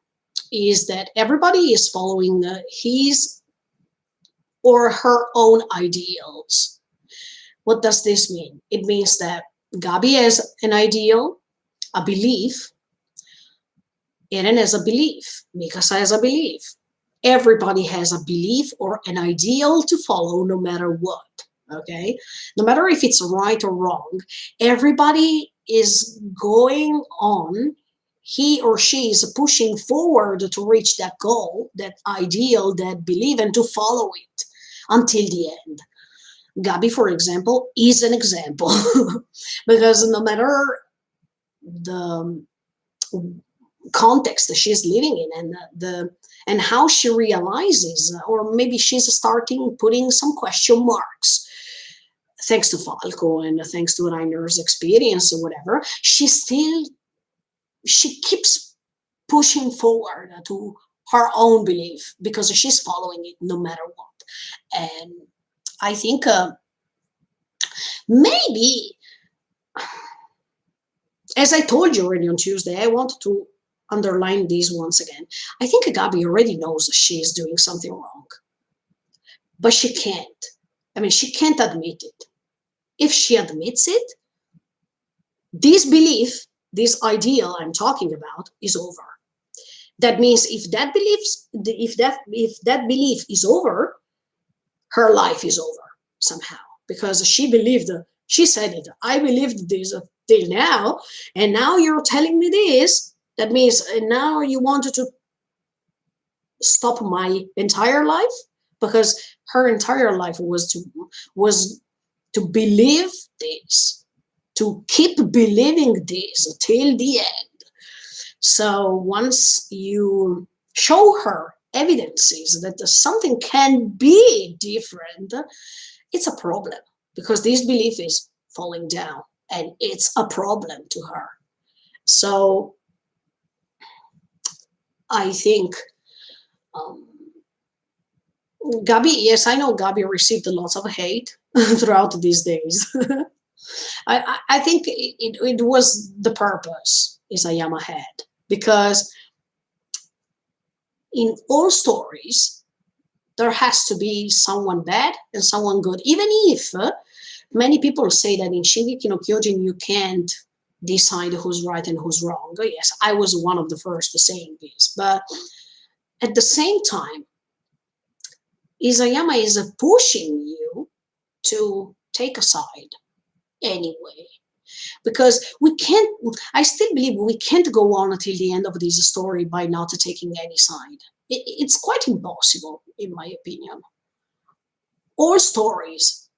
is that everybody is following his or her own ideals. What does this mean? It means that Gabi has an ideal, a belief, Eren has a belief, Mikasa has a belief. Everybody has a belief or an ideal to follow no matter what. Okay? No matter if it's right or wrong, everybody is going on. He or she is pushing forward to reach that goal, that ideal, that belief, and to follow it until the end. Gabi, for example, is an example because no matter the context that she's living in and how she realizes, or maybe she's starting putting some question marks, thanks to Falco and thanks to Reiner's experience or whatever, she keeps pushing forward to her own belief because she's following it no matter what. And I think maybe, as I told you already on Tuesday, I wanted to underline these once again. I think Gabi already knows she is doing something wrong, but she can't. I mean, she can't admit it. If she admits it, this belief, this ideal I'm talking about, is over. That means if that belief is over, her life is over somehow, because she said it. I believed this till now, and now you're telling me this. That means now you wanted to stop my entire life, because her entire life was to believe this, to keep believing this till the end. So once you show her evidences that something can be different, it's a problem, because this belief is falling down and it's a problem to her. So I think Gabi, yes, I know Gabi received lots of hate throughout these days. I think it was the purpose Isayama had, because in all stories, there has to be someone bad and someone good. Even if many people say that in Shingeki no Kyojin you can't decide who's right and who's wrong. Yes, I was one of the first saying this. But at the same time, Isayama is pushing you to take a side anyway. Because I still believe we can't go on until the end of this story by not taking any side. It's quite impossible, in my opinion. All stories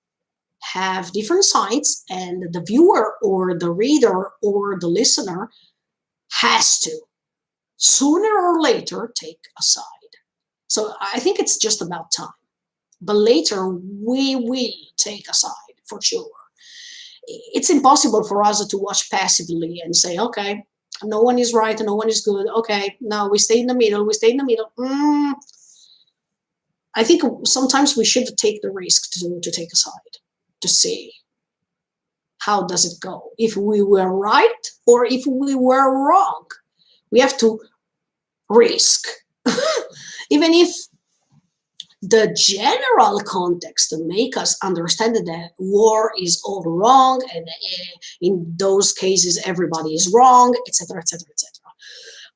have different sides, and the viewer or the reader or the listener has to, sooner or later, take a side. So I think it's just about time. But later, we will take a side, for sure. It's impossible for us to watch passively and say, okay, no one is right and no one is good. Okay, now we stay in the middle. I think sometimes we should take the risk to take a side, to see how does it go. If we were right or if we were wrong, we have to risk. Even if the general context to make us understand that war is all wrong, and in those cases everybody is wrong, etc., etc., etc.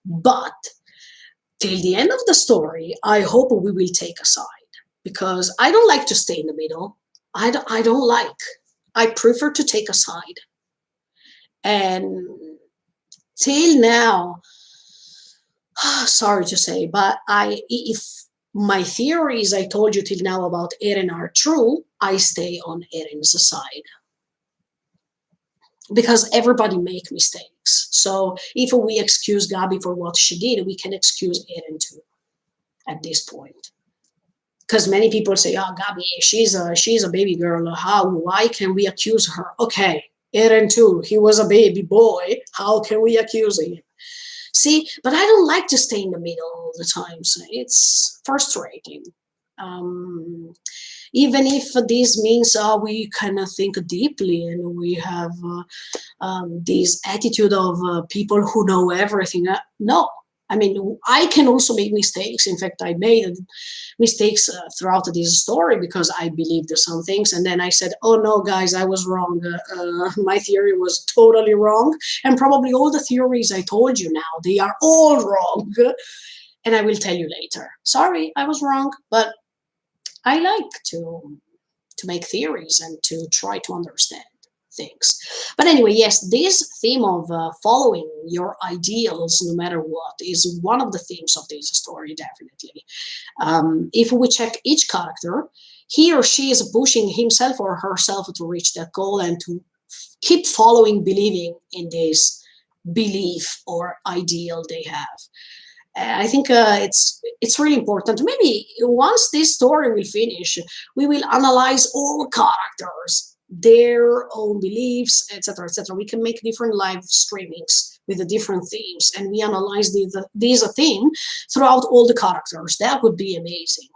But till the end of the story, I hope we will take a side, because I don't like to stay in the middle. I don't like. I prefer to take a side. And till now, sorry to say, but if my theories I told you till now about Eren are true, I stay on Eren's side. Because everybody make mistakes. So if we excuse Gabi for what she did, we can excuse Eren too at this point. Because many people say, oh, Gabi, she's a baby girl. Why can we accuse her? Okay, Eren too, he was a baby boy. How can we accuse him? See, but I don't like to stay in the middle all the time. So it's frustrating. even if this means we can think deeply and we have this attitude of people who know everything. No, I mean, I can also make mistakes. In fact, I made mistakes throughout this story because I believed some things, and then I said, "Oh no, guys, I was wrong. My theory was totally wrong, and probably all the theories I told you now they are all wrong." And I will tell you later. Sorry, I was wrong, but I like to make theories and to try to understand things. But anyway, yes, this theme of following your ideals no matter what is one of the themes of this story, definitely. If we check each character, he or she is pushing himself or herself to reach that goal and to keep following, believing in this belief or ideal they have. I think it's really important. Maybe once this story will finish, we will analyze all characters, their own beliefs, etc., etc. We can make different live streamings with the different themes, and we analyze these theme throughout all the characters. That would be amazing.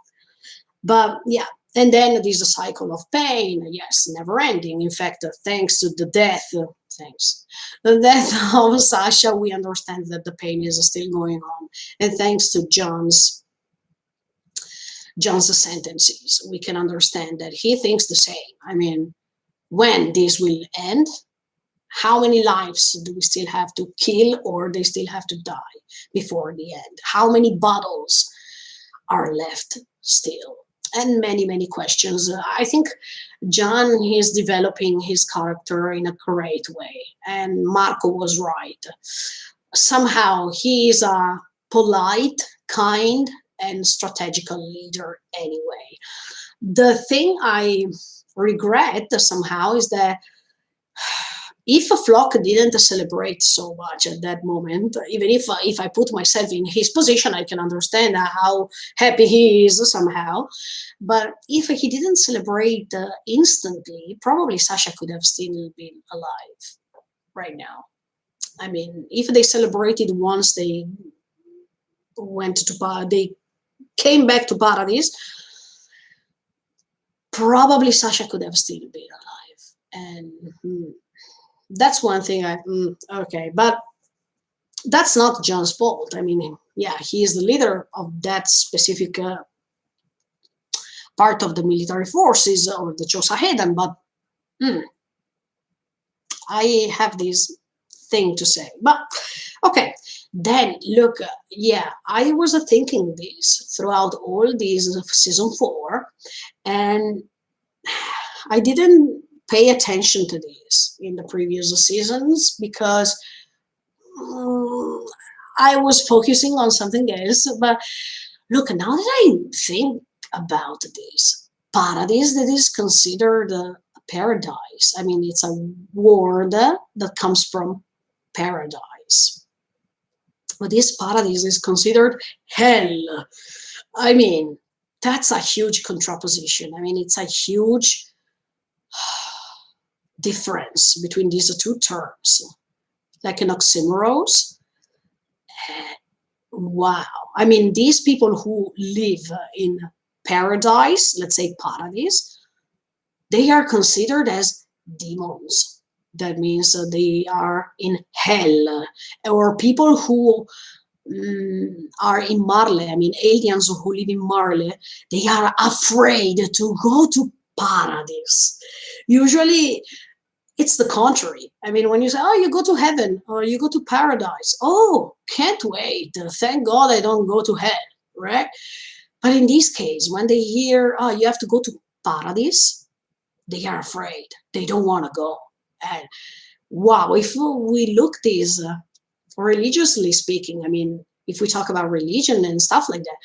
But yeah, and then there's a cycle of pain, yes, never ending. In fact, thanks to the death, the death of Sasha, we understand that the pain is still going on. And thanks to John's sentences, we can understand that he thinks the same. I mean, when this will end, how many lives do we still have to kill or they still have to die before the end? How many battles are left still? And many, many questions. I think John is developing his character in a great way. And Marco was right. Somehow he is a polite, kind, and strategical leader anyway. The thing I regret somehow is that if a flock didn't celebrate so much at that moment, even if I put myself in his position, I can understand how happy he is somehow. But if he didn't celebrate instantly, probably Sasha could have still been alive right now. I mean, if they celebrated once they they came back to Paradise, probably Sasha could have still been alive. And that's one thing okay, but that's not John's fault. I mean, yeah, he is the leader of that specific part of the military forces or the Chosahedan, but I have this thing to say. But okay, then look, yeah, I was thinking this throughout all these season 4, and I didn't pay attention to this in the previous seasons because I was focusing on something else. But look, now that I think about this, Paradise that is considered a paradise. I mean, it's a word that comes from paradise. But this paradise is considered hell. I mean, that's a huge contraposition. I mean, it's a huge difference between these two terms, like an oxymoron. Wow. I mean, these people who live in paradise, let's say paradise, they are considered as demons. That means they are in hell. Or people who are in Marle, I mean, aliens who live in Marle, they are afraid to go to paradise. Usually, it's the contrary. I mean, when you say, oh, you go to heaven or you go to paradise, oh, can't wait. Thank God I don't go to hell, right? But in this case, when they hear, oh, you have to go to paradise, they are afraid. They don't want to go. And wow, if we look this religiously speaking, I mean, if we talk about religion and stuff like that,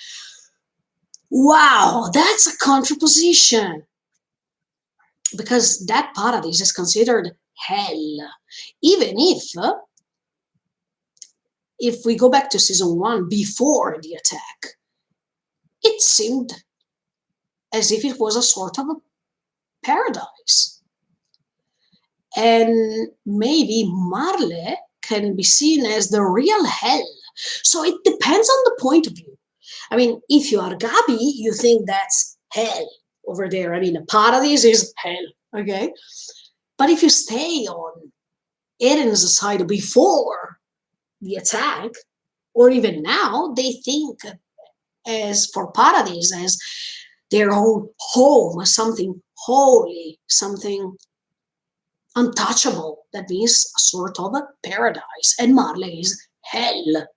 wow, that's a contraposition. Because that paradise is considered hell. Even if we go back to season 1, before the attack, it seemed as if it was a sort of a paradise. And maybe Marle can be seen as the real hell. So it depends on the point of view. I mean, if you are Gabi, you think that's hell. over there. I mean, paradise is hell, okay? But if you stay on Eren's side before the attack, or even now, they think as for paradise as their own home, something holy, something untouchable. That means a sort of a paradise. And Marley is hell.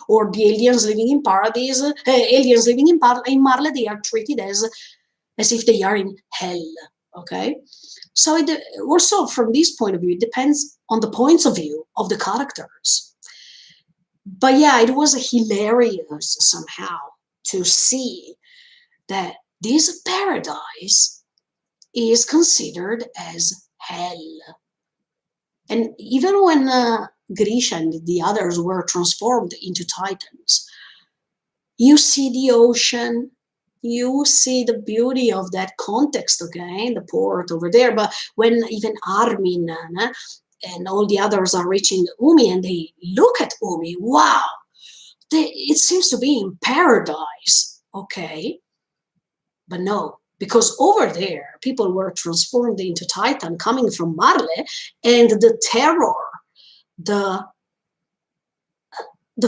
Or the aliens living in paradise, aliens living in Marley, they are treated as if they are in hell. Okay, so it, also from this point of view, it depends on the points of view of the characters. But yeah, it was hilarious somehow to see that this paradise is considered as hell. And even when Grisha and the others were transformed into titans, you see the ocean, you see the beauty of that context, okay, the port over there. But when even Armin and all the others are reaching Umi and they look at Umi, wow, it seems to be in paradise, okay? But no, because over there, people were transformed into Titan coming from Marley, and the terror, the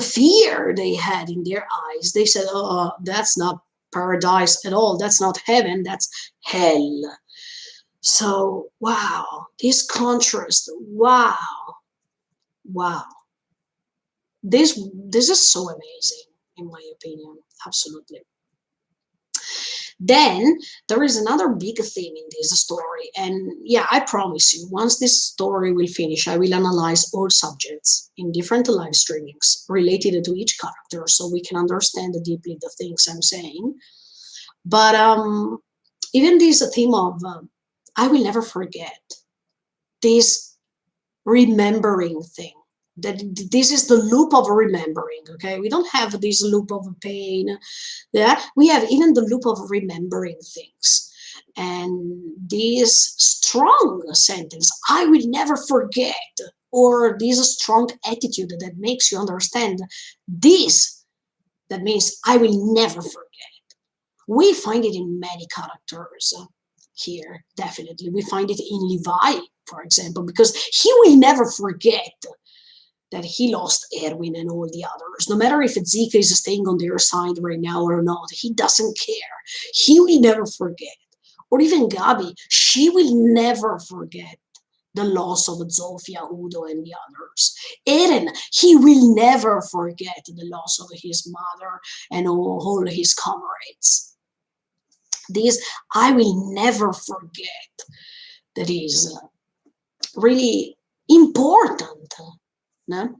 fear they had in their eyes, they said, oh, that's not paradise at all. That's not heaven, that's hell. So, wow, this contrast, wow. This is so amazing, in my opinion, absolutely. Then there is another big theme in this story, and yeah, I promise you, once this story will finish, I will analyze all subjects in different live streamings related to each character, so we can understand deeply the things I'm saying. But even this theme of I will never forget, this remembering thing, that this is the loop of remembering, okay? We don't have this loop of pain. Yeah, we have even the loop of remembering things. And this strong sentence, I will never forget, or this strong attitude that makes you understand this, that means I will never forget. We find it in many characters here, definitely. We find it in Levi, for example, because he will never forget that he lost Erwin and all the others. No matter if Zika is staying on their side right now or not, he doesn't care. He will never forget. Or even Gabi, she will never forget the loss of Zofia, Udo, and the others. Eren, he will never forget the loss of his mother and all his comrades. This I will never forget. That is really important. No?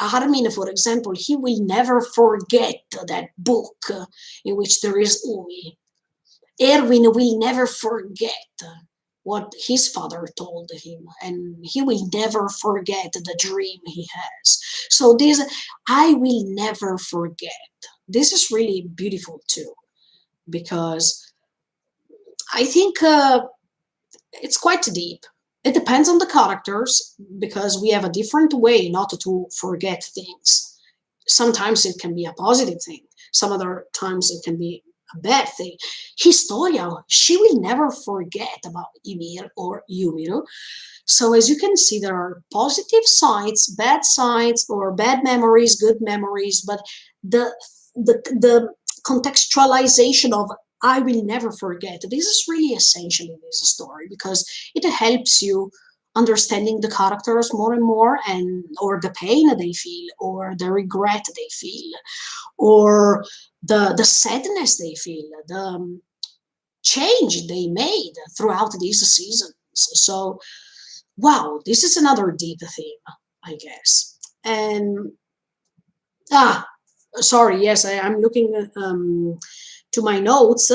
Armin, for example, he will never forget that book in which there is Umi. Erwin will never forget what his father told him, and he will never forget the dream he has. So this, I will never forget. This is really beautiful too, because I think it's quite deep. It depends on the characters, because we have a different way not to forget things. Sometimes it can be a positive thing. Some other times it can be a bad thing. Historia, she will never forget about Ymir or Yumiro. So as you can see, there are positive sides, or bad memories, good memories, but the contextualization of I will never forget. This is really essential in this story, because it helps you understanding the characters more and more, and or the pain they feel, or the regret they feel, or the sadness they feel, the change they made throughout these seasons. So, wow, this is another deep theme, I guess. And sorry, yes, I'm looking to my notes.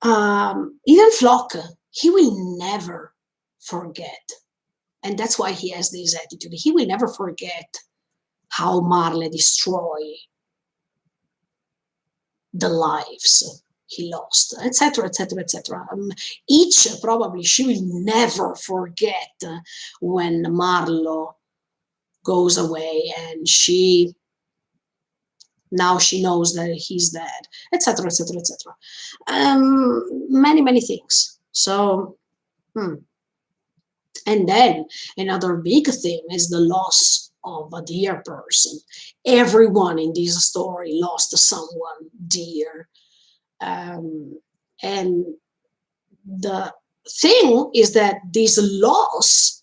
Even Flock, he will never forget, and that's why he has this attitude. He will never forget how Marley destroyed the lives he lost, etc., etc., etc. Each probably she will never forget when Marlo goes away and she Now she knows that he's dead, etc., etc., etc. Many things. So, and then another big theme is the loss of a dear person. Everyone in this story lost someone dear. And the thing is that this loss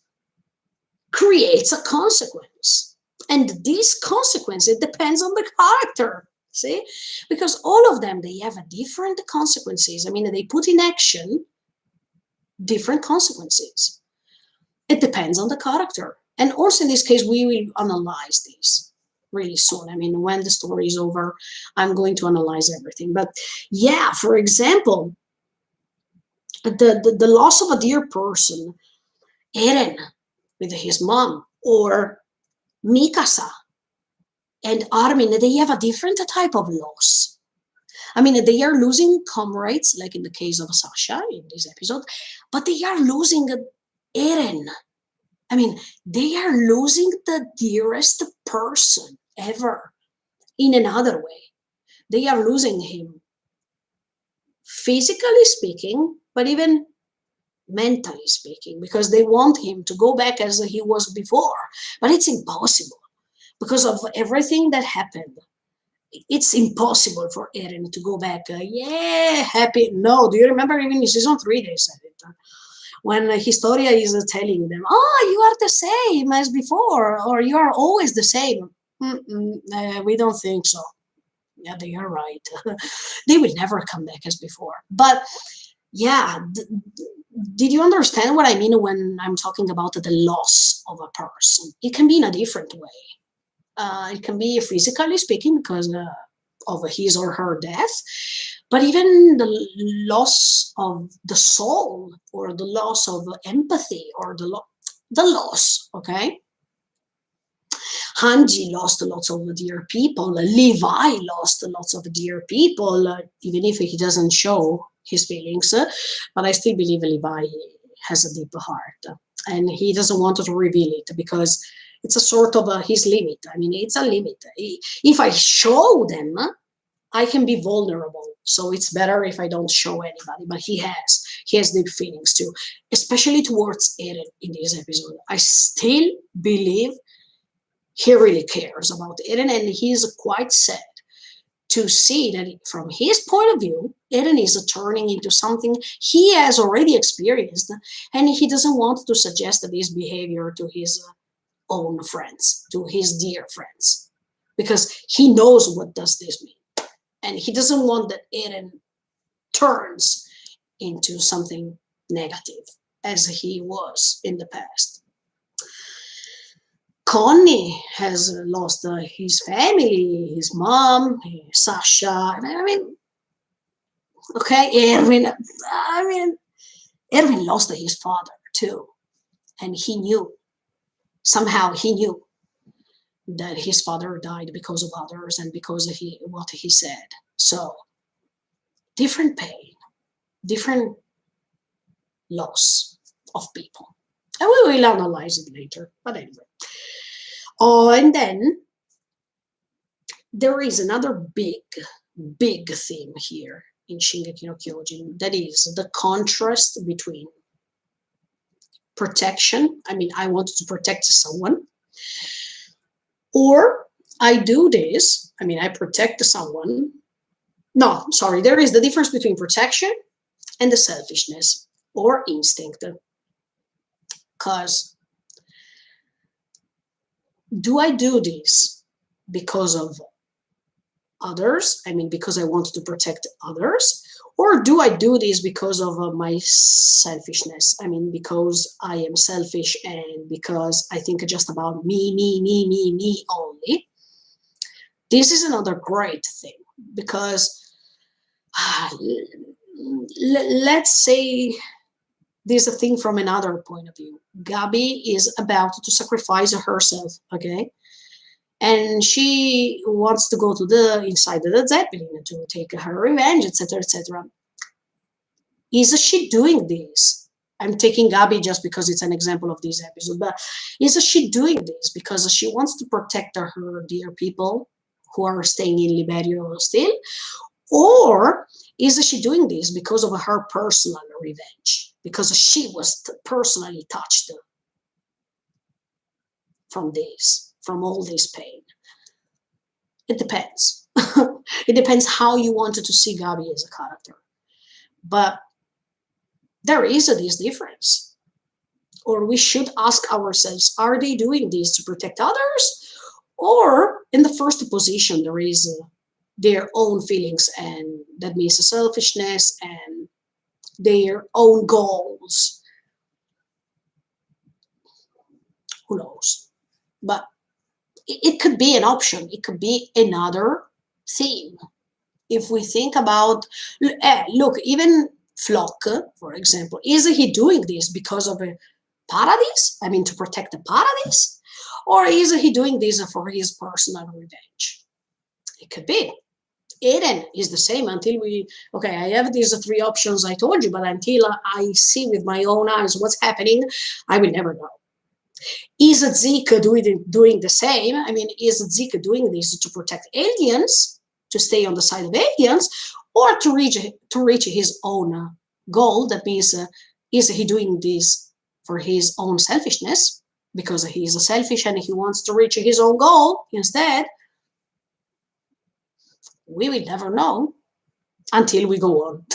creates a consequence. And this consequence, it depends on the character, see? Because all of them, they have a different consequences. I mean, they put in action different consequences. It depends on the character. And also in this case, we will analyze this really soon. I mean, when the story is over, I'm going to analyze everything. But yeah, for example, the loss of a dear person, Eren with his mom, or Mikasa and Armin, they have a different type of loss. I mean, they are losing comrades, like in the case of Sasha in this episode, but they are losing Eren. I mean, they are losing the dearest person ever in another way. They are losing him physically speaking, but even mentally speaking, because they want him to go back as he was before. But it's impossible because of everything that happened. It's impossible for Eren to go back, happy. No, do you remember even in season 3 they said it? When Historia is telling them, oh, you are the same as before, or you are always the same. We don't think so. Yeah, they are right. They will never come back as before. But yeah, did you understand what I mean when I'm talking about the loss of a person? It can be in a different way. It can be physically speaking because of his or her death, but even the loss of the soul or the loss of empathy or the loss, okay? Hanji lost lots of dear people. Levi lost lots of dear people, even if he doesn't show his feelings. But I still believe Levi has a deep heart. And he doesn't want to reveal it because it's a sort of his limit. I mean, it's a limit. If I show them, I can be vulnerable. So it's better if I don't show anybody. But he has deep feelings too, especially towards Eren in this episode. I still believe he really cares about Eren, and he's quite sad to see that from his point of view, Eren is turning into something he has already experienced, and he doesn't want to suggest this behavior to his own friends, to his dear friends, because he knows what does this mean, and he doesn't want that Eren turns into something negative as he was in the past. Connie has lost his family, his mom, Sasha. I mean, okay, Erwin. I mean, Erwin lost his father too, and he knew. Somehow he knew that his father died because of others and because of what he said. So, different pain, different loss of people, and we will analyze it later. But anyway. Oh, and then there is another big theme here in Shingeki no Kyojin. That is the contrast between protection. I mean, I wanted to protect someone. Or I do this. I mean, I protect someone. No, sorry. There is the difference between protection and the selfishness or instinct. Because do I do this because of others? I mean, because I want to protect others? Or do I do this because of my selfishness? I mean, because I am selfish and because I think just about me only. This is another great thing because let's say there's a thing from another point of view. Gabi is about to sacrifice herself, okay? And she wants to go to inside the Zeppelin to take her revenge, etc., etc. Is she doing this? I'm taking Gabi just because it's an example of this episode, but is she doing this because she wants to protect her dear people? who are staying in Liberio still? Or is she doing this because of her personal revenge? Because she was personally touched from all this pain. It depends. It depends how you wanted to see Gabi as a character. But there is this difference. Or we should ask ourselves, are they doing this to protect others? Or in the first position, there is their own feelings, and that means selfishness and their own goals. Who knows? But it could be an option. It could be another theme. If we think about, look, even Flock, for example, is he doing this because of a paradise? I mean, to protect the paradise? Or is he doing this for his personal revenge? It could be. Eren is the same until okay, I have these three options I told you, but until I see with my own eyes what's happening, I will never know. Is Zeke doing the same? I mean, is Zeke doing this to protect aliens, to stay on the side of aliens, or to reach his own goal? That means, is he doing this for his own selfishness, because he is selfish and he wants to reach his own goal instead? We will never know until we go on.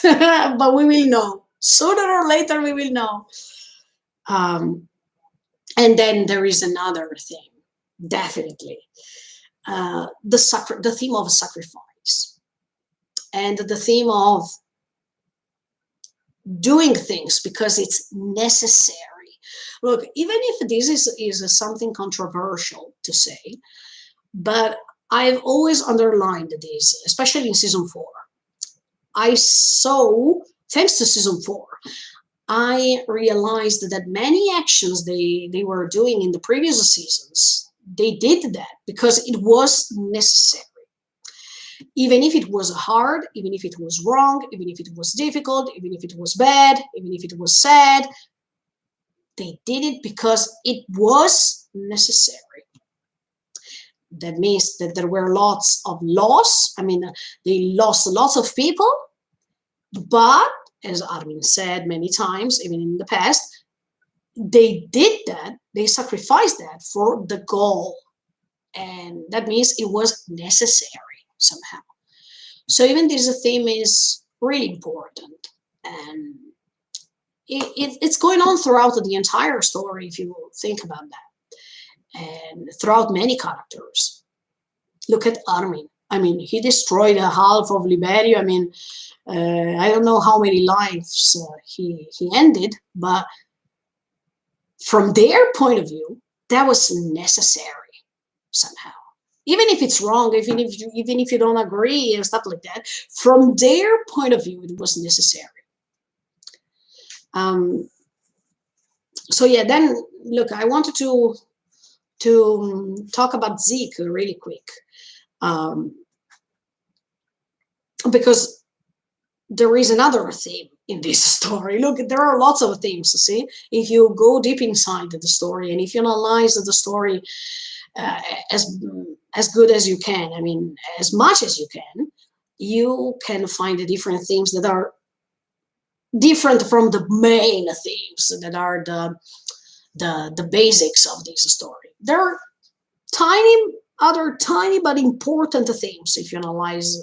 But we will know. Sooner or later, we will know. And then there is another thing, definitely. The theme of sacrifice. And the theme of doing things because it's necessary. Look, even if this is something controversial to say, but I've always underlined this, especially in season 4. I saw, thanks to season 4, I realized that many actions they were doing in the previous seasons, they did that because it was necessary. Even if it was hard, even if it was wrong, even if it was difficult, even if it was bad, even if it was sad, they did it because it was necessary. That means that there were lots of loss. I mean, they lost lots of people, but as Armin said many times, even in the past, they did that, they sacrificed that for the goal. And that means it was necessary somehow. So even this theme is really important. And it's going on throughout the entire story, if you think about that. And throughout many characters. Look at Armin. I mean, he destroyed half of Liberio. I mean, I don't know how many lives he ended, but from their point of view, that was necessary somehow. Even if it's wrong, even if you don't agree and stuff like that, from their point of view, it was necessary. So yeah, then look, I wanted to talk about Zeke really quick, because there is another theme in this story. Look, there are lots of themes, see? If you go deep inside the story and if you analyze the story as good as you can, I mean, as much as you can find the different themes that are different from the main themes that are the basics of this story. There are other tiny but important themes if you analyze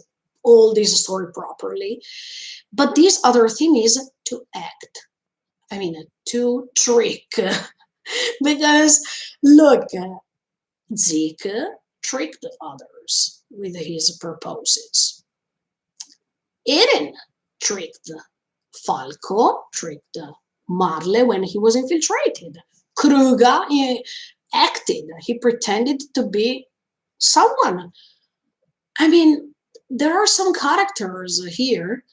all this story properly. But this other theme is to act. I mean, to trick. Because, look, Zeke tricked others with his purposes. Eren tricked. Falco tricked Marley when he was infiltrated. Kruger acted. He pretended to be someone. I mean, there are some characters here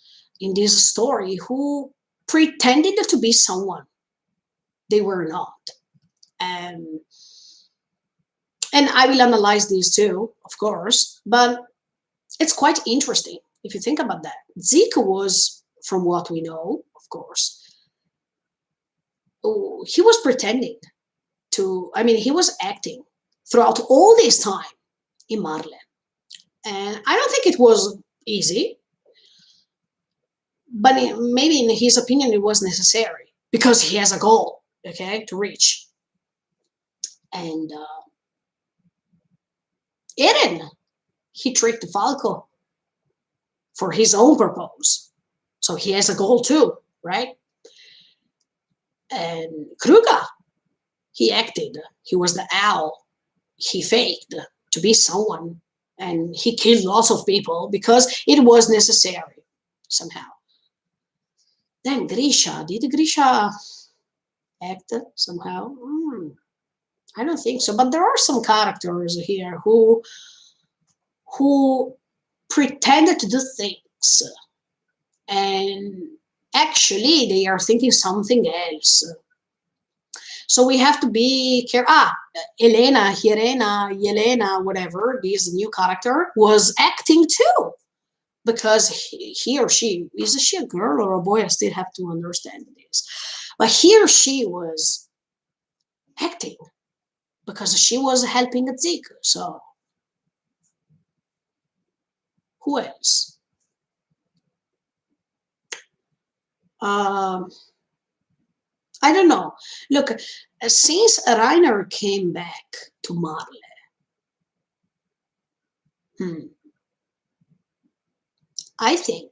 in this story who pretended to be someone they were not. And I will analyze these too, of course, but it's quite interesting if you think about that. Zeke was, from what we know, of course, he was pretending to, I mean, he was acting throughout all this time in Marley. And I don't think it was easy, but maybe in his opinion it was necessary because he has a goal, okay, to reach. And Eren, he tricked Falco for his own purpose. So he has a goal too, right? And Kruger, he acted. He was the owl. He faked to be someone. And he killed lots of people because it was necessary somehow. Then Grisha, did Grisha act somehow? I don't think so. But there are some characters here who pretended to do things and actually they are thinking something else. So we have to be careful. Elena, Yelena, whatever, this new character was acting too. Because he or she, is she a girl or a boy? I still have to understand this. But he or she was acting because she was helping Zeke. So who else? I don't know. Look, since Reiner came back to Marley, I think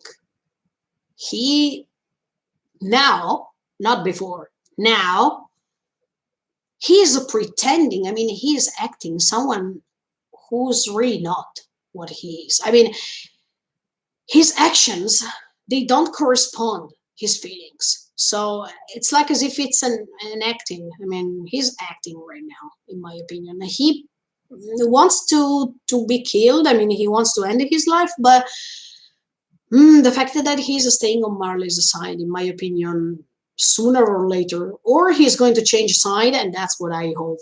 he now, not before, now he's pretending. I mean, he's acting someone who's really not what he is. I mean, his actions, they don't correspond his feelings. So it's like as if it's an acting. I mean, he's acting right now, in my opinion. He wants to be killed. I mean, he wants to end his life, but the fact that he's staying on Marley's side, in my opinion, sooner or later, or he's going to change side, and that's what I hope.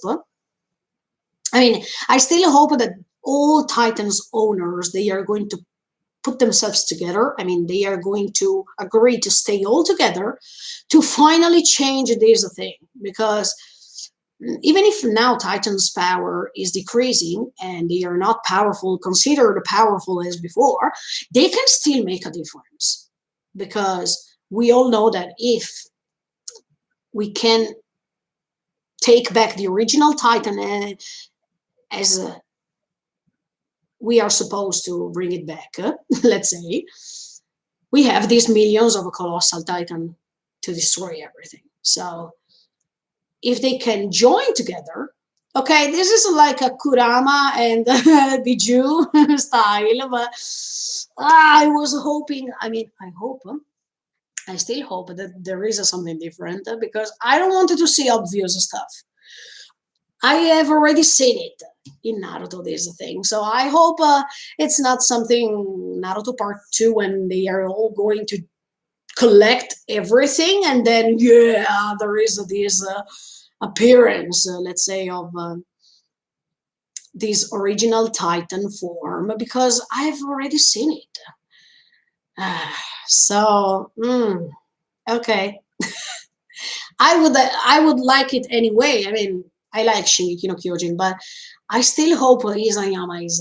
I mean, I still hope that all Titans owners, they are going to put themselves together. I mean, they are going to agree to stay all together to finally change this thing. Because even if now Titan's power is decreasing and they are not powerful, considered powerful as before, they can still make a difference. Because we all know that if we can take back the original Titan as we are supposed to bring it back, let's say, we have these millions of a colossal Titan to destroy everything. So if they can join together, okay, this is like a Kurama and Biju style, but I was hoping, I mean, I still hope that there is something different because I don't want to see obvious stuff. I have already seen it in Naruto, this thing. So I hope it's not something Naruto Part 2 when they are all going to collect everything and then, yeah, there is this appearance, let's say, of this original Titan form because I've already seen it. So, okay. I would like it anyway. I mean, I like Shingeki no Kyojin, but I still hope Isayama is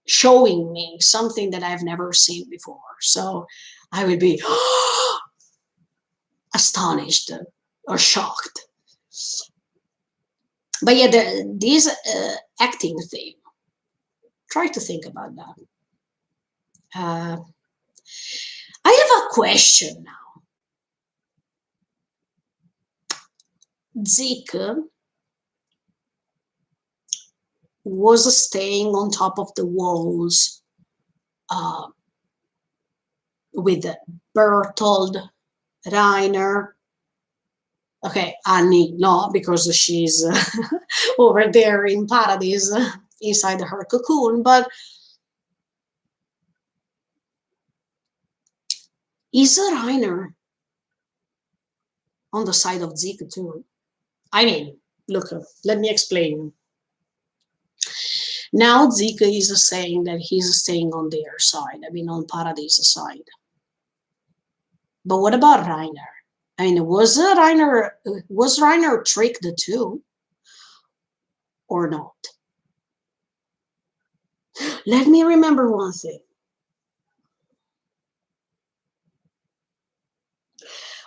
showing me something that I've never seen before. So I will be astonished or shocked. But yeah, this acting thing, try to think about that. I have a question now. Zeke was staying on top of the walls with Bertold, Reiner. Okay, Annie, no, because she's over there in Paradise, inside her cocoon. But is Reiner on the side of Zeke too? I mean, look, let me explain. Now Zeke is saying that he's staying on their side, I mean on Paradise's side. But what about Reiner? I mean, was Reiner tricked too? Or not? Let me remember one thing.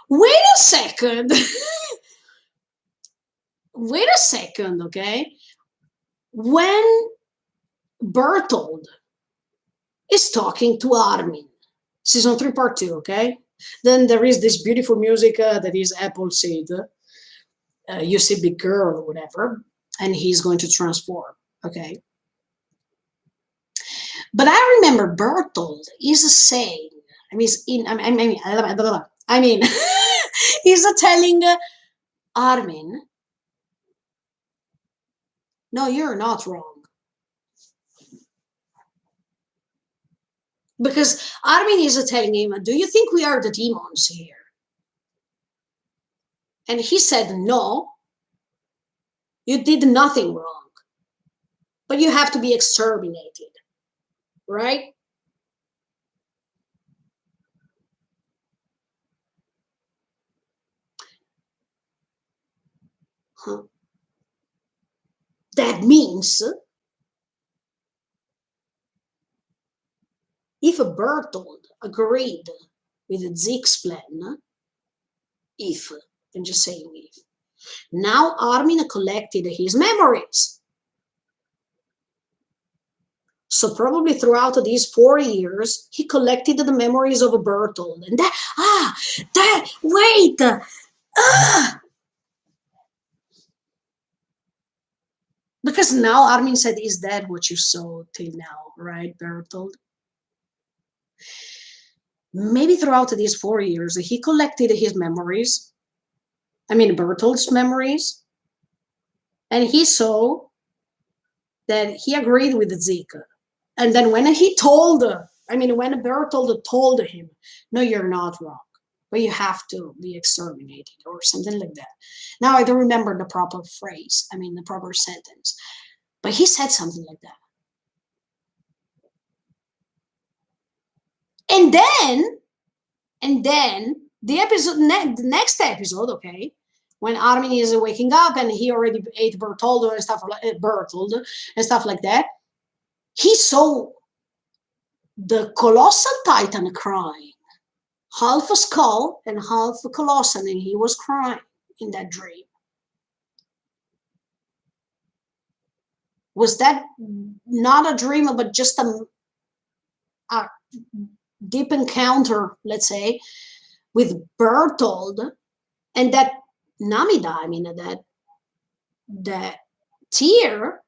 Wait a second. Wait a second, okay? When Bertold is talking to Armin, season 3, part 2, okay? Then there is this beautiful music that is Appleseed. You see big girl or whatever, and he's going to transform, okay? But I remember Bertold is saying, he's telling Armin, no, you're not wrong. Because Armin is telling him, do you think we are the demons here? And he said, no, you did nothing wrong, but you have to be exterminated, right? Huh. That means if Bertold agreed with Zeke's plan, if, I'm just saying if, now Armin collected his memories. So probably throughout these 4 years, he collected the memories of Bertold. And wait! Because now Armin said, is that what you saw till now, right, Bertold? Maybe throughout these 4 years, he collected his memories. I mean, Bertold's memories. And he saw that he agreed with Zeke. And then when when Bertold told him, no, you're not wrong, but you have to be exterminated or something like that. Now I don't remember the proper phrase, the proper sentence, but he said something like that. And then the next episode, okay, when Armin is waking up and he already ate Bertold and stuff like that, he saw the colossal titan crying, half a skull and half a colossal, and he was crying in that dream. Was that not a dream, but just a deep encounter, let's say, with Bertold, and that Namida, that tear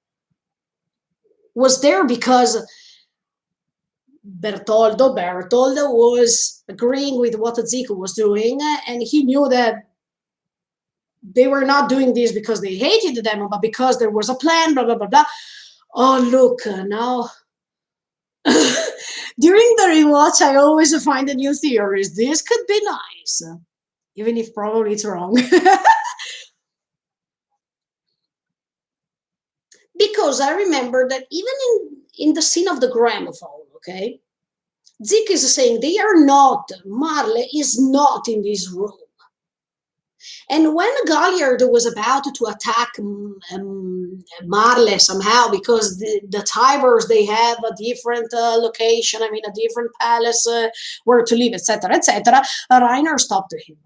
was there because Bertold was agreeing with what Zeke was doing, and he knew that they were not doing this because they hated them, but because there was a plan, blah, blah, blah, blah. Oh, look, now... During the rewatch, I always find the new theories. This could be nice, even if probably it's wrong. Because I remember that even in the scene of the gramophone, okay, Zeke is saying Marley is not in this room. And when Galliard was about to attack Marley somehow, because the Tibers, they have a different location, a different palace where to live, etc., etc., Reiner stopped him.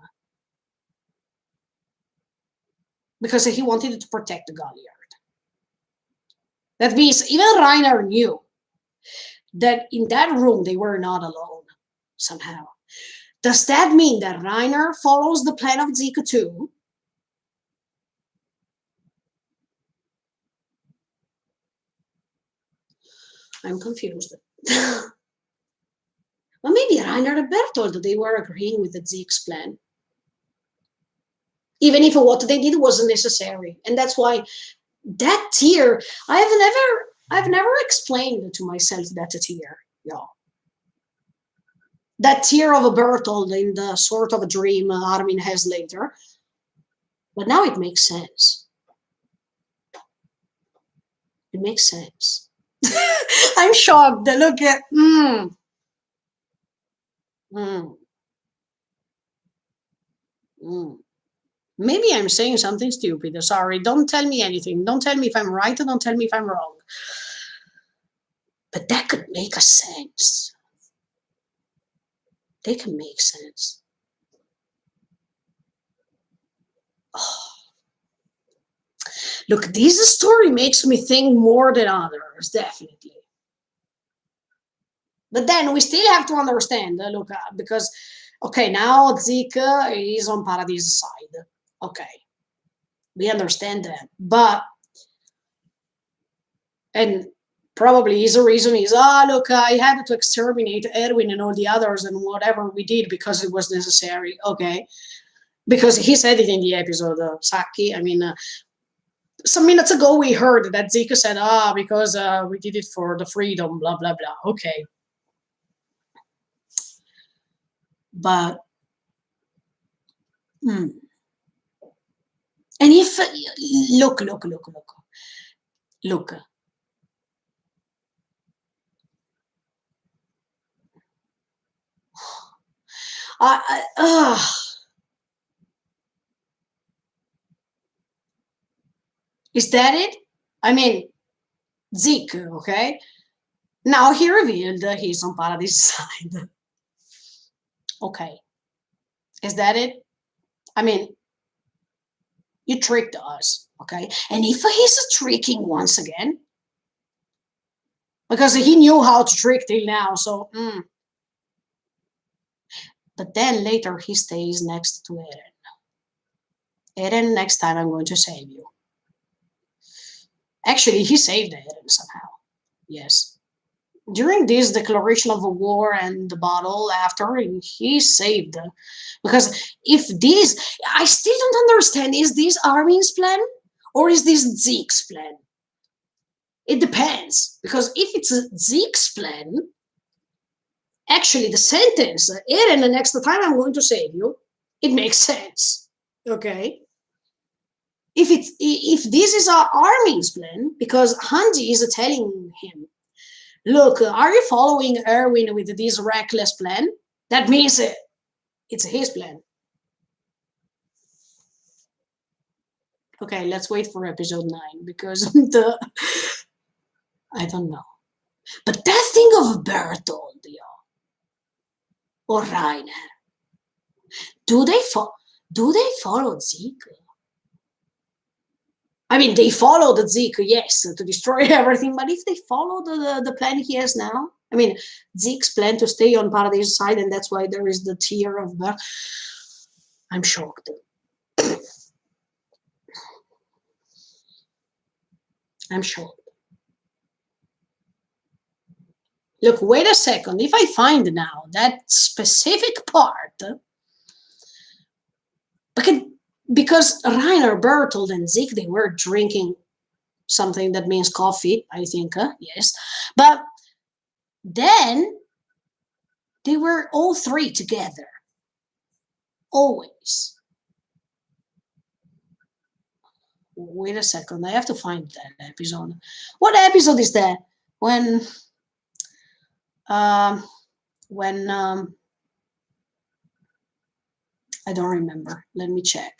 Because he wanted to protect Galliard. That means even Reiner knew that in that room they were not alone somehow. Does that mean that Reiner follows the plan of Zeke too? I'm confused. Well, maybe Reiner and Bertold, they were agreeing with the Zeke's plan. Even if what they did wasn't necessary. And that's why that tear, I've never explained to myself that tear, y'all. That tear of a Bertold in the sort of a dream Armin has later. But now it makes sense. It makes sense. I'm shocked. Look at... Maybe I'm saying something stupid. Sorry, don't tell me anything. Don't tell me if I'm right, don't tell me if I'm wrong. But that could make a sense. They can make sense. Oh. Look, this story makes me think more than others, definitely. But then we still have to understand, look, because, okay, now Zeke is on Paradis' side. Okay, we understand that. But, and probably his reason is, look, I had to exterminate Erwin and all the others and whatever we did because it was necessary. Okay. Because he said it in the episode, Saki. I mean, some minutes ago we heard that Zeke said, because we did it for the freedom, blah, blah, blah. Okay. But, and if, look. Is that it? I mean, Zeke, okay? Now he revealed he's on Paradis' side. Okay. Is that it? I mean, you tricked us, okay? And if he's tricking once again, because he knew how to trick till now, so, But then later he stays next to Eren. Eren, next time I'm going to save you. Actually, he saved Eren somehow. Yes. During this declaration of a war and the battle after, he saved. Because if this, I still don't understand, is this Armin's plan or is this Zeke's plan? It depends. Because if it's Zeke's plan, actually the sentence, Eren, the next time I'm going to save you, it makes sense. Okay? If this is Armin's plan, because Hanji is telling him, look, are you following Erwin with this reckless plan? That means it's his plan. Okay, let's wait for episode 9 because I don't know. But that thing of Bertold, or Rainer, do they follow Zeke? I mean, they followed Zeke, yes, to destroy everything, but if they follow the plan he has now, I mean, Zeke's plan to stay on Paradis' side, and that's why there is the tear of the... I'm shocked. I'm shocked. Look, wait a second. If I find now that specific part, because Rainer, Bertold, and Zeke, they were drinking something that means coffee, I think, yes. But then they were all three together, always. Wait a second, I have to find that episode. What episode is that? When I don't remember. Let me check.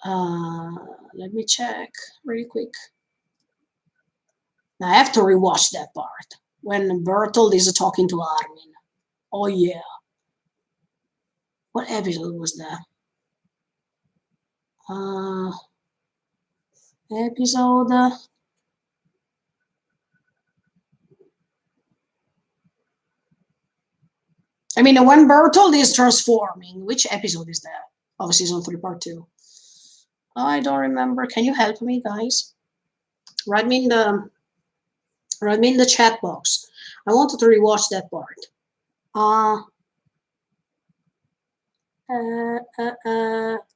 Let me check really quick. Now I have to rewatch that part when Bertold is talking to Armin. Oh yeah. What episode was that? Episode. I mean, when Bertold is transforming, which episode is that of season 3, part 2? I don't remember. Can you help me, guys? Write me in the chat box. I wanted to rewatch that part.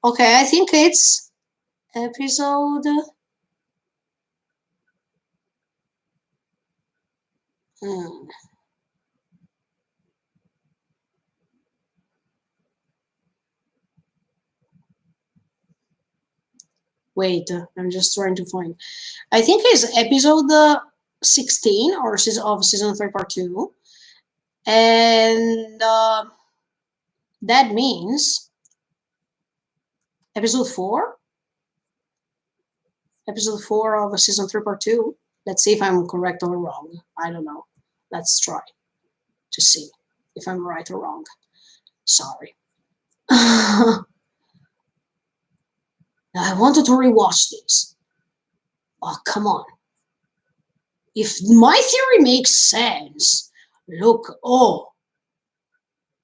Okay, I think it's episode. Wait, I'm just trying to find. I think it's episode 16 or of season 3, part 2. And that means episode 4? Episode 4 of season 3, part 2. Let's see if I'm correct or wrong. I don't know. Let's try to see if I'm right or wrong. Sorry. I wanted to rewatch this. Oh, come on. If my theory makes sense, look, oh.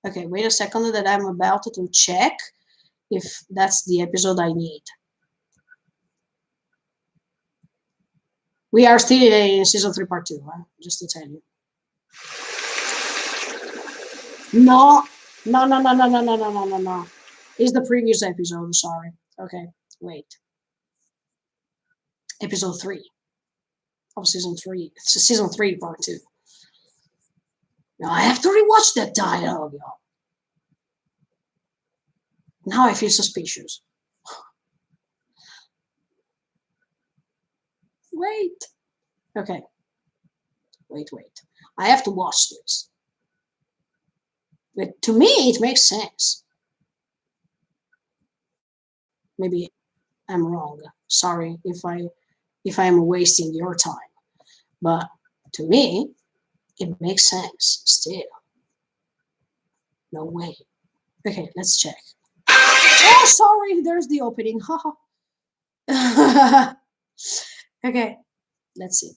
Okay, wait a second that I'm about to check if that's the episode I need. We are still in season 3 part 2, just to tell you. No. It's the previous episode, sorry. Okay, wait. Episode 3 of season 3. It's season 3 part 2. Now I have to rewatch that dialogue, y'all. Now I feel suspicious. Wait. Okay. Wait. I have to watch this. But to me, it makes sense. Maybe I'm wrong. Sorry if I'm wasting your time. But to me, it makes sense still. No way. Okay, let's check. Oh, sorry, there's the opening. Okay, let's see.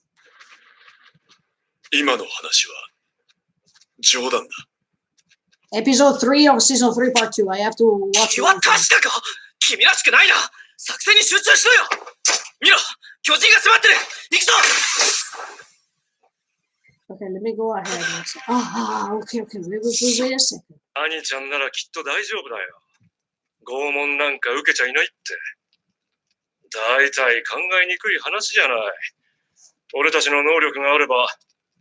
今の話は冗談だ。 Episode 3 of season 3 part 2. I have to watch 君は it. 確かか？君らしくないな。作戦に集中しろよ。見ろ、巨人が迫ってる。行くぞ。 Okay, let me go ahead. Okay. Wait a second. 兄ちゃんならきっと大丈夫だよ。拷問なんか受けちゃいないって。大体考えにくい話じゃない。俺たちの能力があれば、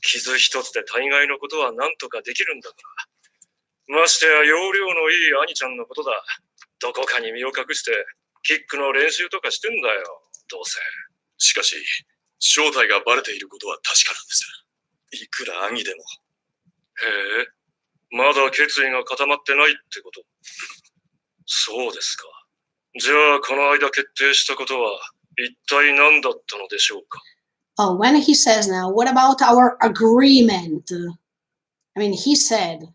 傷一つで大概のことは何とかできるんだから。ましてや容量のいい兄ちゃんのことだ。どこかに身を隠して、キックの練習とかしてんだよ。どうせ。しかし、正体がバレていることは確かなんです。いくら兄でも。へえ、まだ決意が固まってないってこと。そうですか。じゃあ、この間決定したことは、一体何だったのでしょうか。 Oh, when he says now, what about our agreement? I mean, he said,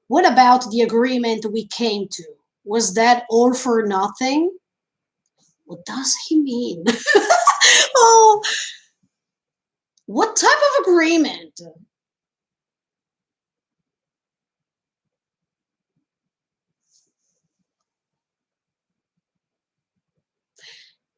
what about the agreement we came to? Was that all for nothing? What does he mean? Oh, what type of agreement?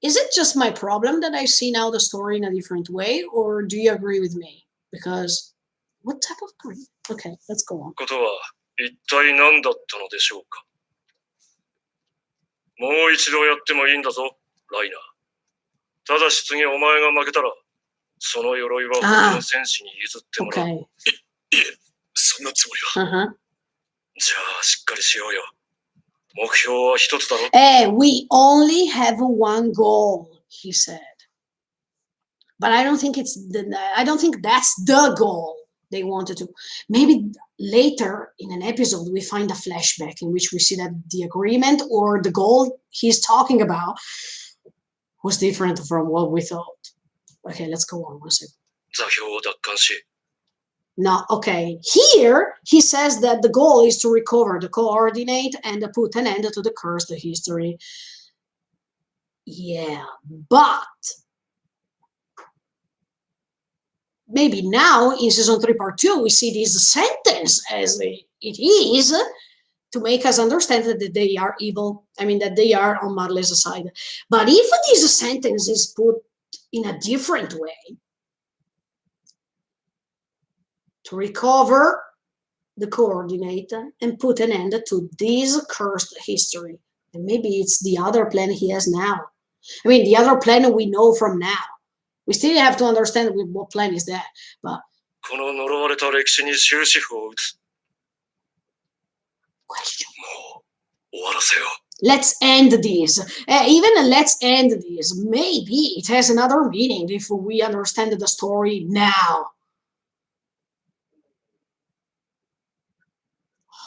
Is it just my problem that I see now the story in a different way, or do you agree with me? Because what type of agreement? Okay, let's go on. ことは、一体何だったのでしょうか。もう一度やってもいいんだぞ、ライナー。ただし次お前が負けたら、その鎧は他の戦士に譲ってもらう。Okay. いえ、そんなつもりは。じゃあ、しっかりしようよ。目標は一つだろ。Hey, we only have one goal, he said. But I don't think that's the goal they wanted to. Maybe later in an episode we find a flashback in which we see that the agreement or the goal he's talking about was different from what we thought. Okay, let's go on one second. 座標を奪還し、 Now, okay, here he says that the goal is to recover the coordinate and put an end to the cursed history. Yeah, but maybe now in season 3 part 2 we see this sentence as it is to make us understand that they are evil. I mean that they are on Marley's side. But if this sentence is put in a different way, to recover the coordinate and put an end to this cursed history. And maybe it's the other plan he has now. I mean, the other plan we know from now. We still have to understand what plan is that. But この呪われた歴史に終止符を打つ。 question. もう終わらせよう。 Let's end this. Even let's end this. Maybe it has another meaning if we understand the story now.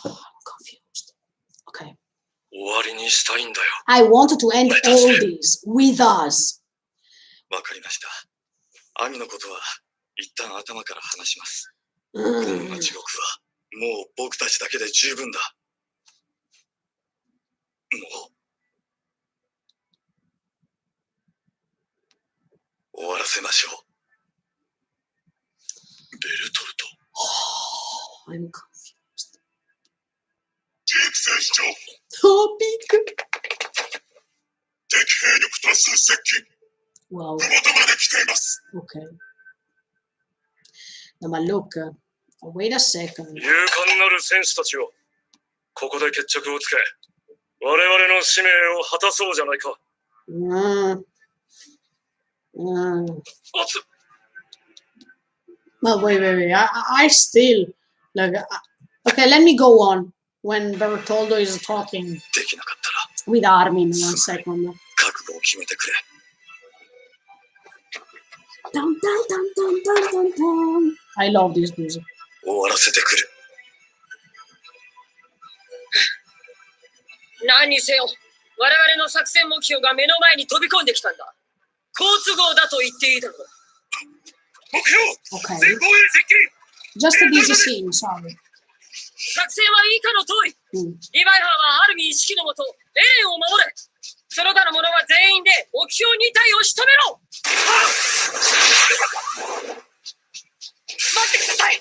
I'm confused. Okay. 終わりにしたいんだよ。 I wanted to end all this with us. わかりました。アミのことは一旦頭から話します。こんうんな地獄はもう僕たちだけで十分だ。もう終わらせましょう。ベルトルト。I'm confused. ジーク戦士長、 Topic. 敵兵力多数接近。 Wow. 麓まで来ています。 Okay. No, ma look. Wait a second. 勇敢なる戦士たちよ。ここで決着をつけ、我々の使命を果たそうじゃないか。おつ But wait. I still like. Okay, let me go on when Bertoldo is talking できなかったら with Armin. 1 second. 覚悟を決めてくれ。 Dun, dun, dun, dun, dun, dun, dun. I love this music. 終わらせてくる。何にせよ、我々の作戦目標が目の前に飛び込んできたんだ。好都合だと言っていいだろう。目標 Okay. 前方へ接近。 Just a busy scene, sorry. 作戦は以下の通り。リヴァイハーはアルミン指揮のもと、エレンを守れ。その他の者は全員で目標2体を仕留めろ。待ってください。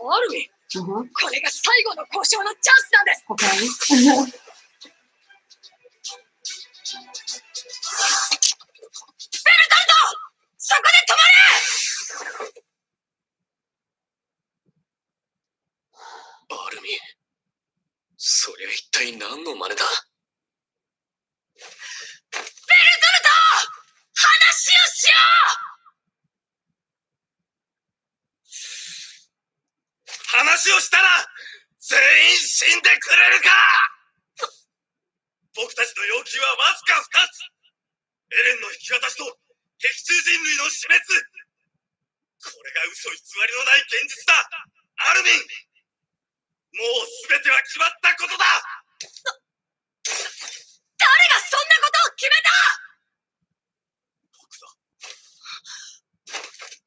アルミン、これが最後の交渉のチャンスなんです。 Okay. ベルトルト、そこで止まれ。アルミン、そりゃ一体何の真似だ。ベルトルト、話をしよう。話をしたら全員死んでくれるか。僕たちの要求はわずか2つ。エレンの引き渡しと敵中人類の死滅。これが嘘偽りのない現実だ。アルミン、もう全ては決まったことだ。誰がそんなことを決めた。僕だ。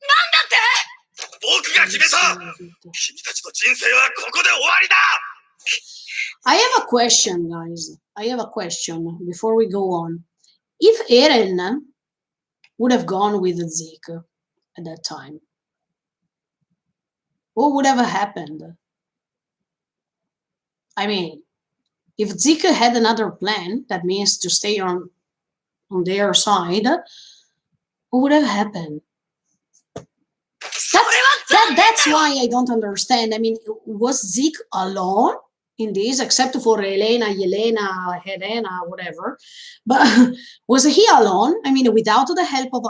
なんだって。僕が決めた。君たちの人生はここで終わりだ。 I have a question, guys. I have a question before we go on. If Eren would have gone with Zeke at that time, what would have happened? I mean, if Zeke had another plan, that means to stay on their side, what would have happened? That's why I don't understand. I mean, was Zeke alone in this, except for Yelena, Helena, whatever? But was he alone? I mean, without the help of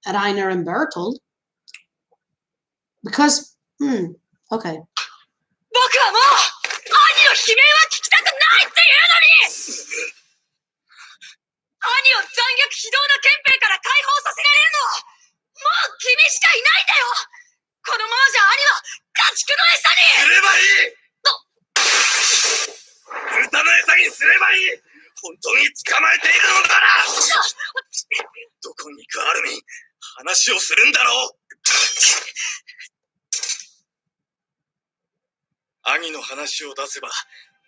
Reiner and Bertold? Because, okay. 僕はもう兄の悲鳴は聞きたくないっていうのに。兄を残虐非道の憲兵から解放させられるのはもう君しかいないんだよ。このままじゃ兄は家畜の餌に。すればいい。豚の餌にすればいい。本当に捕まえているのなら。どこに行くアルミン、話をするんだろう。兄の話を出せば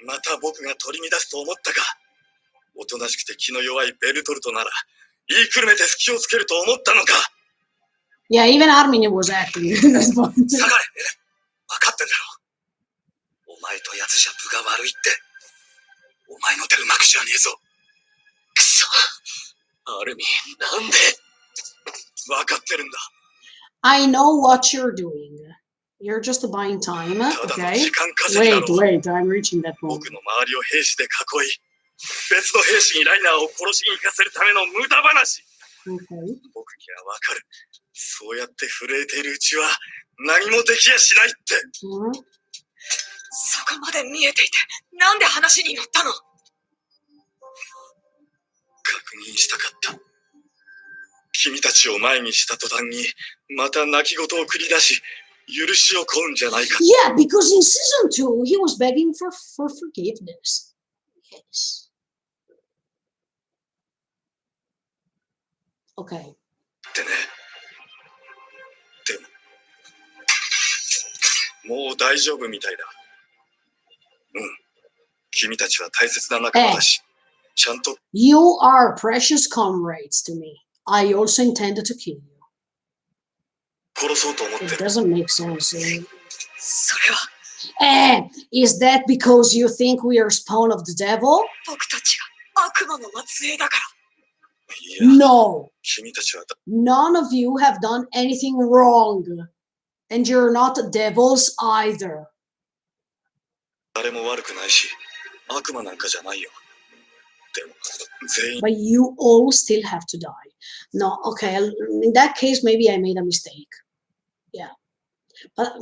また僕が取り乱すと思ったか。おとなしくて気の弱いベルトルトなら言いくるめて隙をつけると思ったのか。 Yeah, even Armin was acting. 下がれ。分かってんだろ。お前とやつじゃ分が悪いって。お前の出る幕じゃねえぞ。くそ。アルミン、なんで。分かってるんだ。 I know what you're doing. You're just buying time, okay? Wait, I'm reaching that point. 僕の周りを兵士で囲い、別の兵士にライナーを殺しに行かせるための無駄話。 Okay. 僕にはわかる。そうやって震えているうちは何もできやしないって。そこまで見えていて、なんで話に乗ったの。確認したかった。君たちを前にした途端にまた泣き言を繰り出し、許しを請うんじゃないか。 Yeah, because in season 2 he was begging for forgiveness. Yes. Okay. てね。でも、もう大丈夫みたいだ。うん。君たちは大切な仲間だし、ちゃんと。You are precious comrades to me. I also intended to kill you. 殺そうと思って It る。 doesn't make sense. それは Is that because you think we are spawn of the devil? 僕たちが悪魔の末裔だから。いや、 No. 君たちは None of you have done anything wrong. And you're not devils either. 誰も悪くないし、悪魔なんかじゃないよ。でも、全員 But you all still have to die. No, okay. In that case, maybe I made a mistake. Yeah. But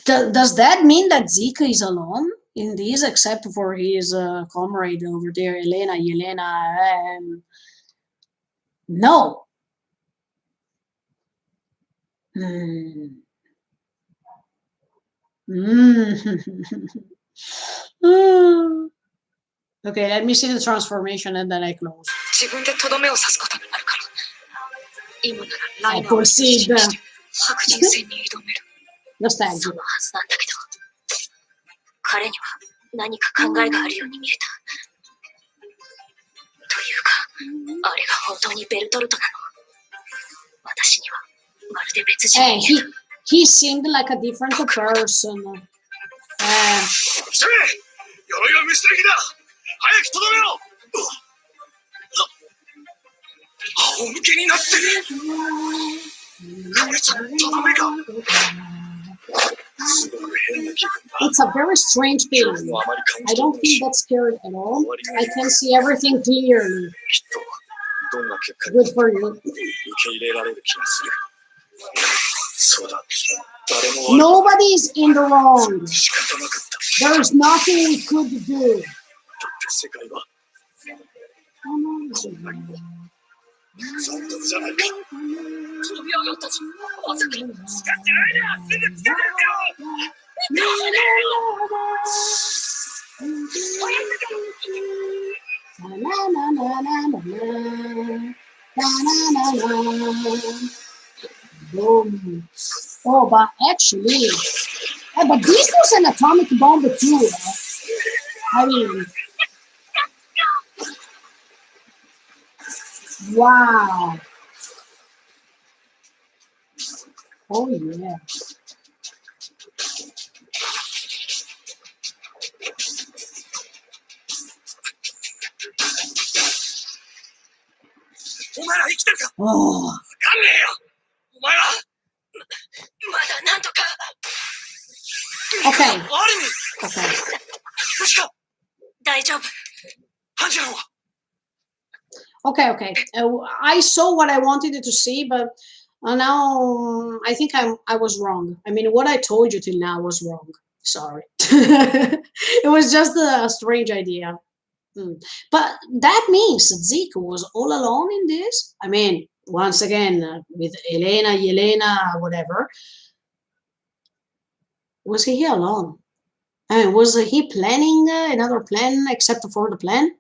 does that mean that Zika is alone in this, except for his comrade over there, Yelena? No. Okay, let me see the transformation and then I close. 自分でとどめを刺すことになるから。今ならライナー I を信じ proceed. て白人戦に挑める。 Nostalgia. そのはずなんだけど、彼には何か考えがあるように見えた。というか、あれが本当にベルトルトなの。私にはまるで別人 Hey, に見えた。 he seemed like a different person. しめ、鎧は無視的だ。早くとどめろ。仰向けになってる。これじゃとどめか。すごく変な気分だ。 It's a very strange 恐 feeling. 怖もあまり感 I じて don't ない feel し、 that scared at all. I can see everything clearly. きっとどんな結果に Good for you. 受け入れられる気がする。そうだ。誰も悪 Nobody is in the wrong. く仕方なかった。 There's nothing we could do. だって世界はこんなにも残酷じゃないか。飛び上がったぞ。まさか。しかしないな。すぐつけてよ。 Boom. Oh, but actually, but this was an atomic bomb too. I mean, wow. Oh yeah. お前ら生きてるか。 Oh. わかんねえよ。お前はまだなんとか。 Okay. あるに Okay. 無事か。大丈夫。ハンジャンは Okay. Okay. I saw what I wanted to see, but now I think I was wrong. I mean, what I told you till now was wrong. Sorry. It was just a strange idea. But that means Zeke was all alone in this. I mean, once again, with Yelena, whatever. Was he here alone? I mean, was he planning another plan except for the plan?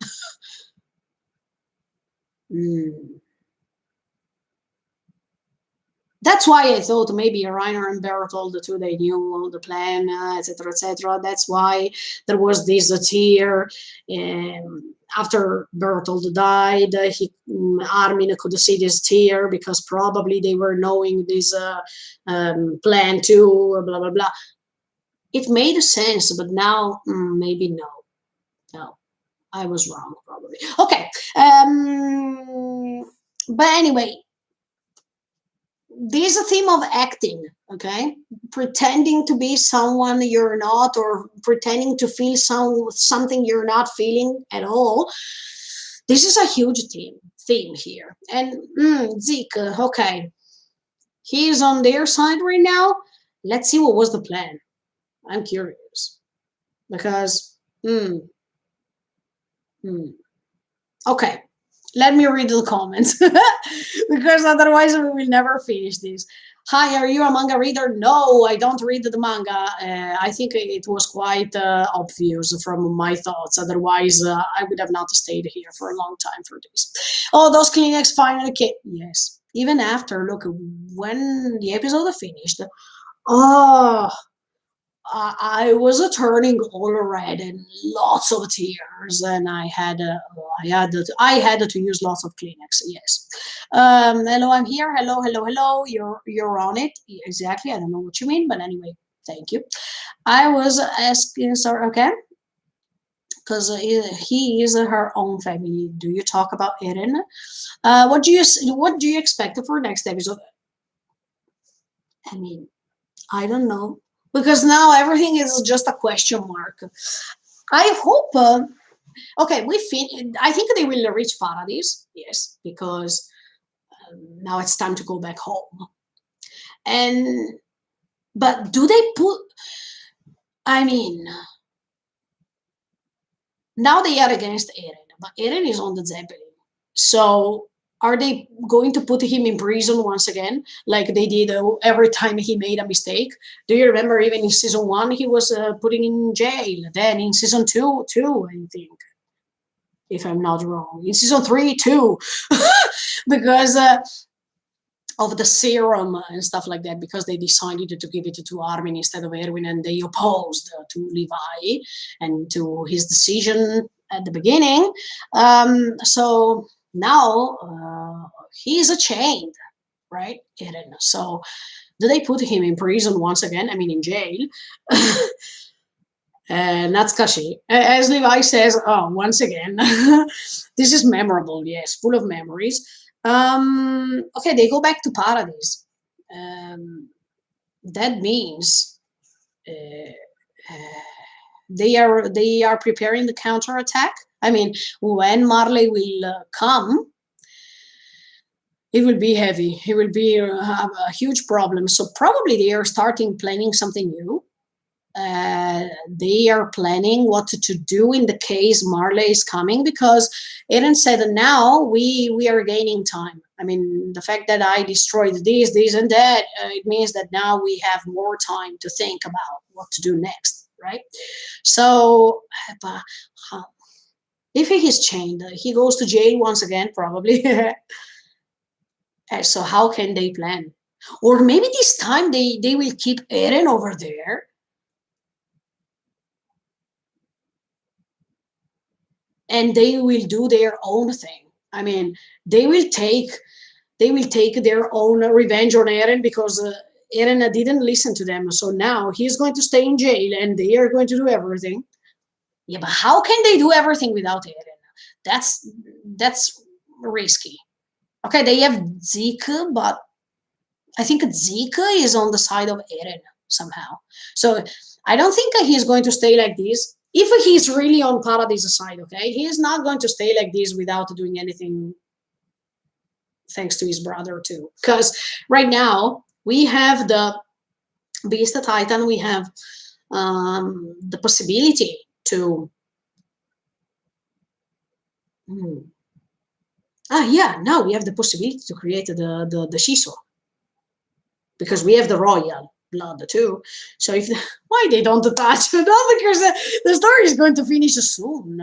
That's why I thought maybe Reiner and Bertold, the two, they knew all the plan, etc., etc. That's why there was this tear. After Bertold died, Armin could see this tear because probably they were knowing this plan too, blah, blah, blah. It made sense, but now maybe no. No, I was wrong, probably. Okay. But anyway, there's a theme of acting, okay? Pretending to be someone you're not, or pretending to feel something you're not feeling at all. This is a huge theme here. And Zeke, okay, he's on their side right now. Let's see what was the plan. I'm curious. Because, okay. Let me read the comments because otherwise we will never finish this. Hi, are you a manga reader? No, I don't read the manga. I think it was quite obvious from my thoughts. Otherwise, I would have not stayed here for a long time for this. Oh, those Kleenex finally came. Yes. Even after, look, when the episode finished, oh, I was turning all red and lots of tears, and I had to use lots of Kleenex. Yes. Hello, I'm here. Hello, hello, hello. You're on it. Exactly. I don't know what you mean, but anyway, thank you. I was asking. Sorry. Okay. Because he is her own family. Do you talk about Eren? What do you expect for next episode? I mean, I don't know because now everything is just a question mark. I hope. Okay, I think they will reach paradise. Yes, because now it's time to go back home. And but do they put? I mean, now they are against Eren, but Eren is on the Zeppelin. So are they going to put him in prison once again, like they did every time he made a mistake? Do you remember even in season one he was putting in jail? Then in season two, too, I think, if I'm not wrong. In season three, too, because of the serum and stuff like that, because they decided to give it to Armin instead of Erwin, and they opposed to Levi and to his decision at the beginning. So now he's chained, right, Eren? So do they put him in prison once again? I mean, in jail. Natsukashi. As Levi says, oh, once again, this is memorable, yes, full of memories. Okay, they go back to Paradise. That means uh, they are preparing the counterattack. I mean, when Marley will come, it will be heavy. It will be a huge problem. So probably they are starting planning something new. They are planning what to do in the case Marley is coming, because Eren said now we are gaining time. I mean, the fact that I destroyed this, and that, it means that now we have more time to think about what to do next, right? So, but, if he is chained, he goes to jail once again, probably. So how can they plan? Or maybe this time they will keep Eren over there and they will do their own thing. I mean, they will take their own revenge on Eren, because Eren didn't listen to them. So now he's going to stay in jail, and they are going to do everything. Yeah, but how can they do everything without Eren? That's risky. Okay, they have Zeke, but I think Zeke is on the side of Eren somehow. So I don't think he's going to stay like this. If he's really on Paradise side, okay, he is not going to stay like this without doing anything, thanks to his brother too. Because right now we have the Beast Titan, we have the possibility to. Hmm, yeah, now we have the possibility to create the Shiso, because we have the royal blood too. So if why they don't attach? No, because the story is going to finish soon.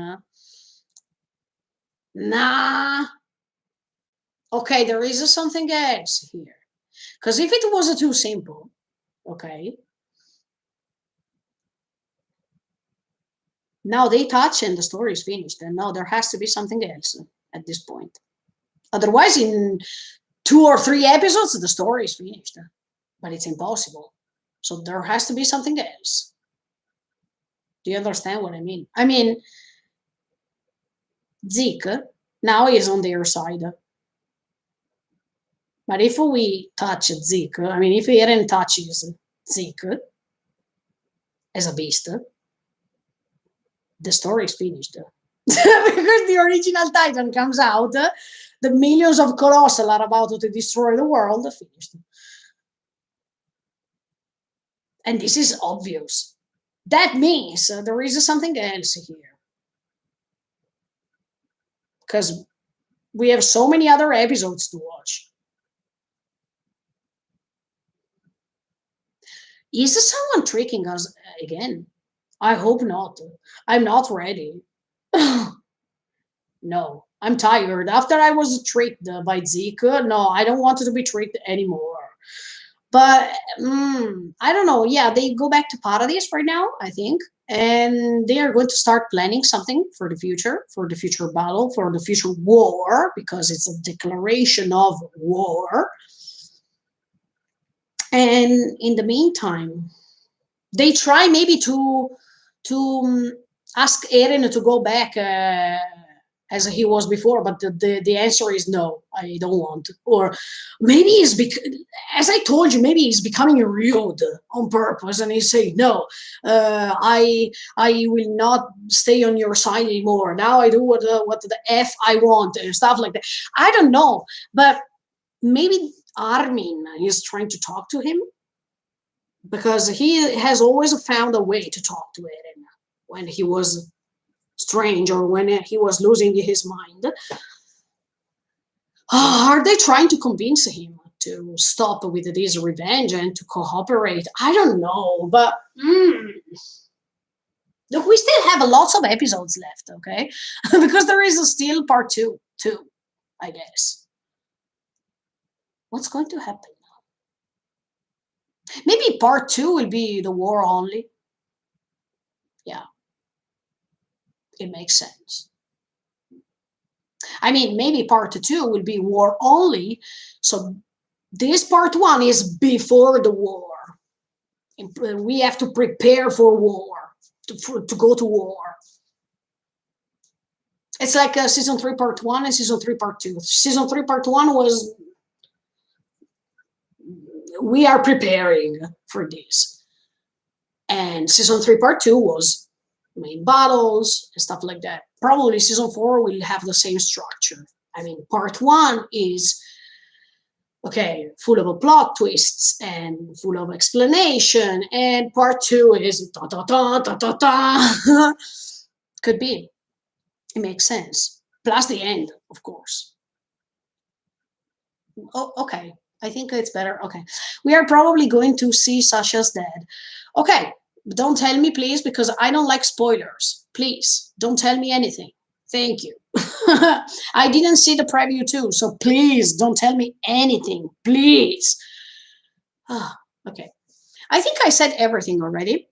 Nah. Okay, there is something else here. Because if it was too simple, okay. Now they touch and the story is finished. And now there has to be something else at this point. Otherwise, in 2 or 3 episodes, the story is finished. But it's impossible. So there has to be something else. Do you understand what I mean? I mean, Zeke now is on their side. But if we touch Zeke, I mean, if Eren touches Zeke as a beast, the story is finished. Because the original Titan comes out, the millions of Colossal are about to destroy the world, finished. And this is obvious. That means there is something else here. Because we have so many other episodes to watch. Is someone tricking us again? I hope not. I'm not ready. No, I'm tired. After I was tricked by Zeke, no, I don't want to be tricked anymore. But I don't know. Yeah, they go back to Paradise right now, I think, and they are going to start planning something for the future battle, for the future war, because it's a declaration of war. And in the meantime, they try maybe to ask Eren to go back as he was before, but the answer is no, I don't want. Or maybe as I told you, maybe he's becoming rude on purpose, and he's saying no, I will not stay on your side anymore. Now I do what the f I want and stuff like that. I don't know, but maybe Armin is trying to talk to him because he has always found a way to talk to Eren when he was strange or when he was losing his mind. Are they trying to convince him to stop with this revenge and to cooperate? I don't know, but look, we still have lots of episodes left, okay? Because there is still part two, too, I guess. What's going to happen now? Maybe part two will be the war only. Yeah, it makes sense. I mean, maybe part two will be war only. So this part one is before the war. We have to prepare for war, to go to war. It's like season 3 part 1 and season 3 part 2. Season 3 part 1 was we are preparing for this. And season 3 part 2 was main battles and stuff like that. Probably season 4 will have the same structure. I mean, part 1 is okay, full of plot twists and full of explanation, and part 2 is ta ta ta ta ta ta. Could be. It makes sense. Plus the end, of course. Oh, okay. I think it's better. Okay. We are probably going to see Sasha's dad. Okay. Don't tell me, please, because I don't like spoilers. Please, don't tell me anything. Thank you. I didn't see the preview too, so please don't tell me anything. Please. Okay. I think I said everything already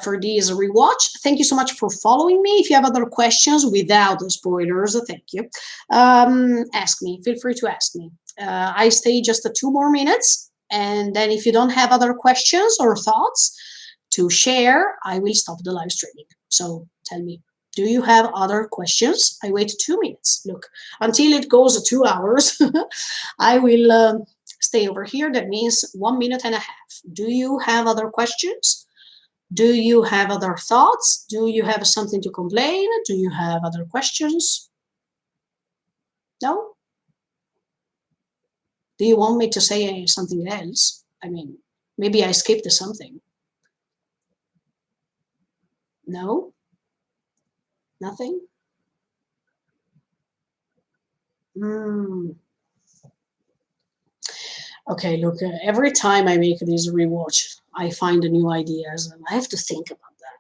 for this rewatch. Thank you so much for following me. If you have other questions without the spoilers, thank you. Ask me. Feel free to ask me. I stay just 2 more minutes, and then if you don't have other questions or thoughts to share, I will stop the live streaming. So tell me, do you have other questions? I wait 2 minutes. Look, until it goes 2 hours, I will stay over here. That means 1 minute and a half. Do you have other questions? Do you have other thoughts? Do you have something to complain? Do you have other questions? No? Do you want me to say something else? I mean, maybe I skipped something. No? Nothing? Okay, look, every time I make this rewatch, I find new ideas, and I have to think about that.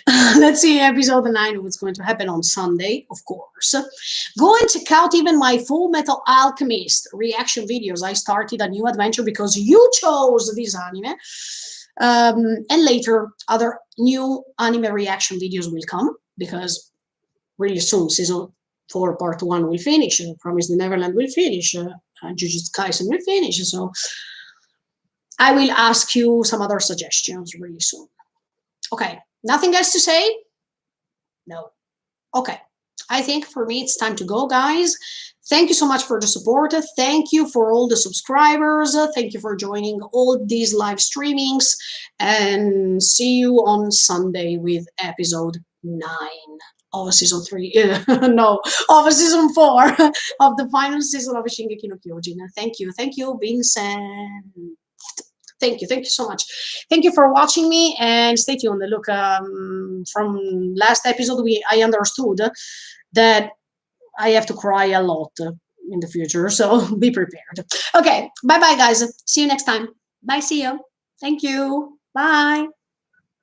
Yeah. Let's see episode 9, what's going to happen on Sunday, of course. Go and check out even my Full Metal Alchemist reaction videos. I started a new adventure because you chose this anime. And later, other new anime reaction videos will come because really soon, season 4 part 1 will finish, Promise the Neverland will finish, Jujutsu Kaisen will finish, so I will ask you some other suggestions really soon. Okay, nothing else to say? No. Okay, I think for me it's time to go, guys. Thank you so much for the support. Thank you for all the subscribers. Thank you for joining all these live streamings, and see you on Sunday with episode 9 of season 3, no, of season 4 of the final season of Shingeki no Kyojin. Thank you, Vincent. Thank you so much. Thank you for watching me, and stay tuned. Look, from last episode, I understood that I have to cry a lot in the future, so be prepared. Okay, bye-bye, guys. See you next time. Bye, see you. Thank you. Bye.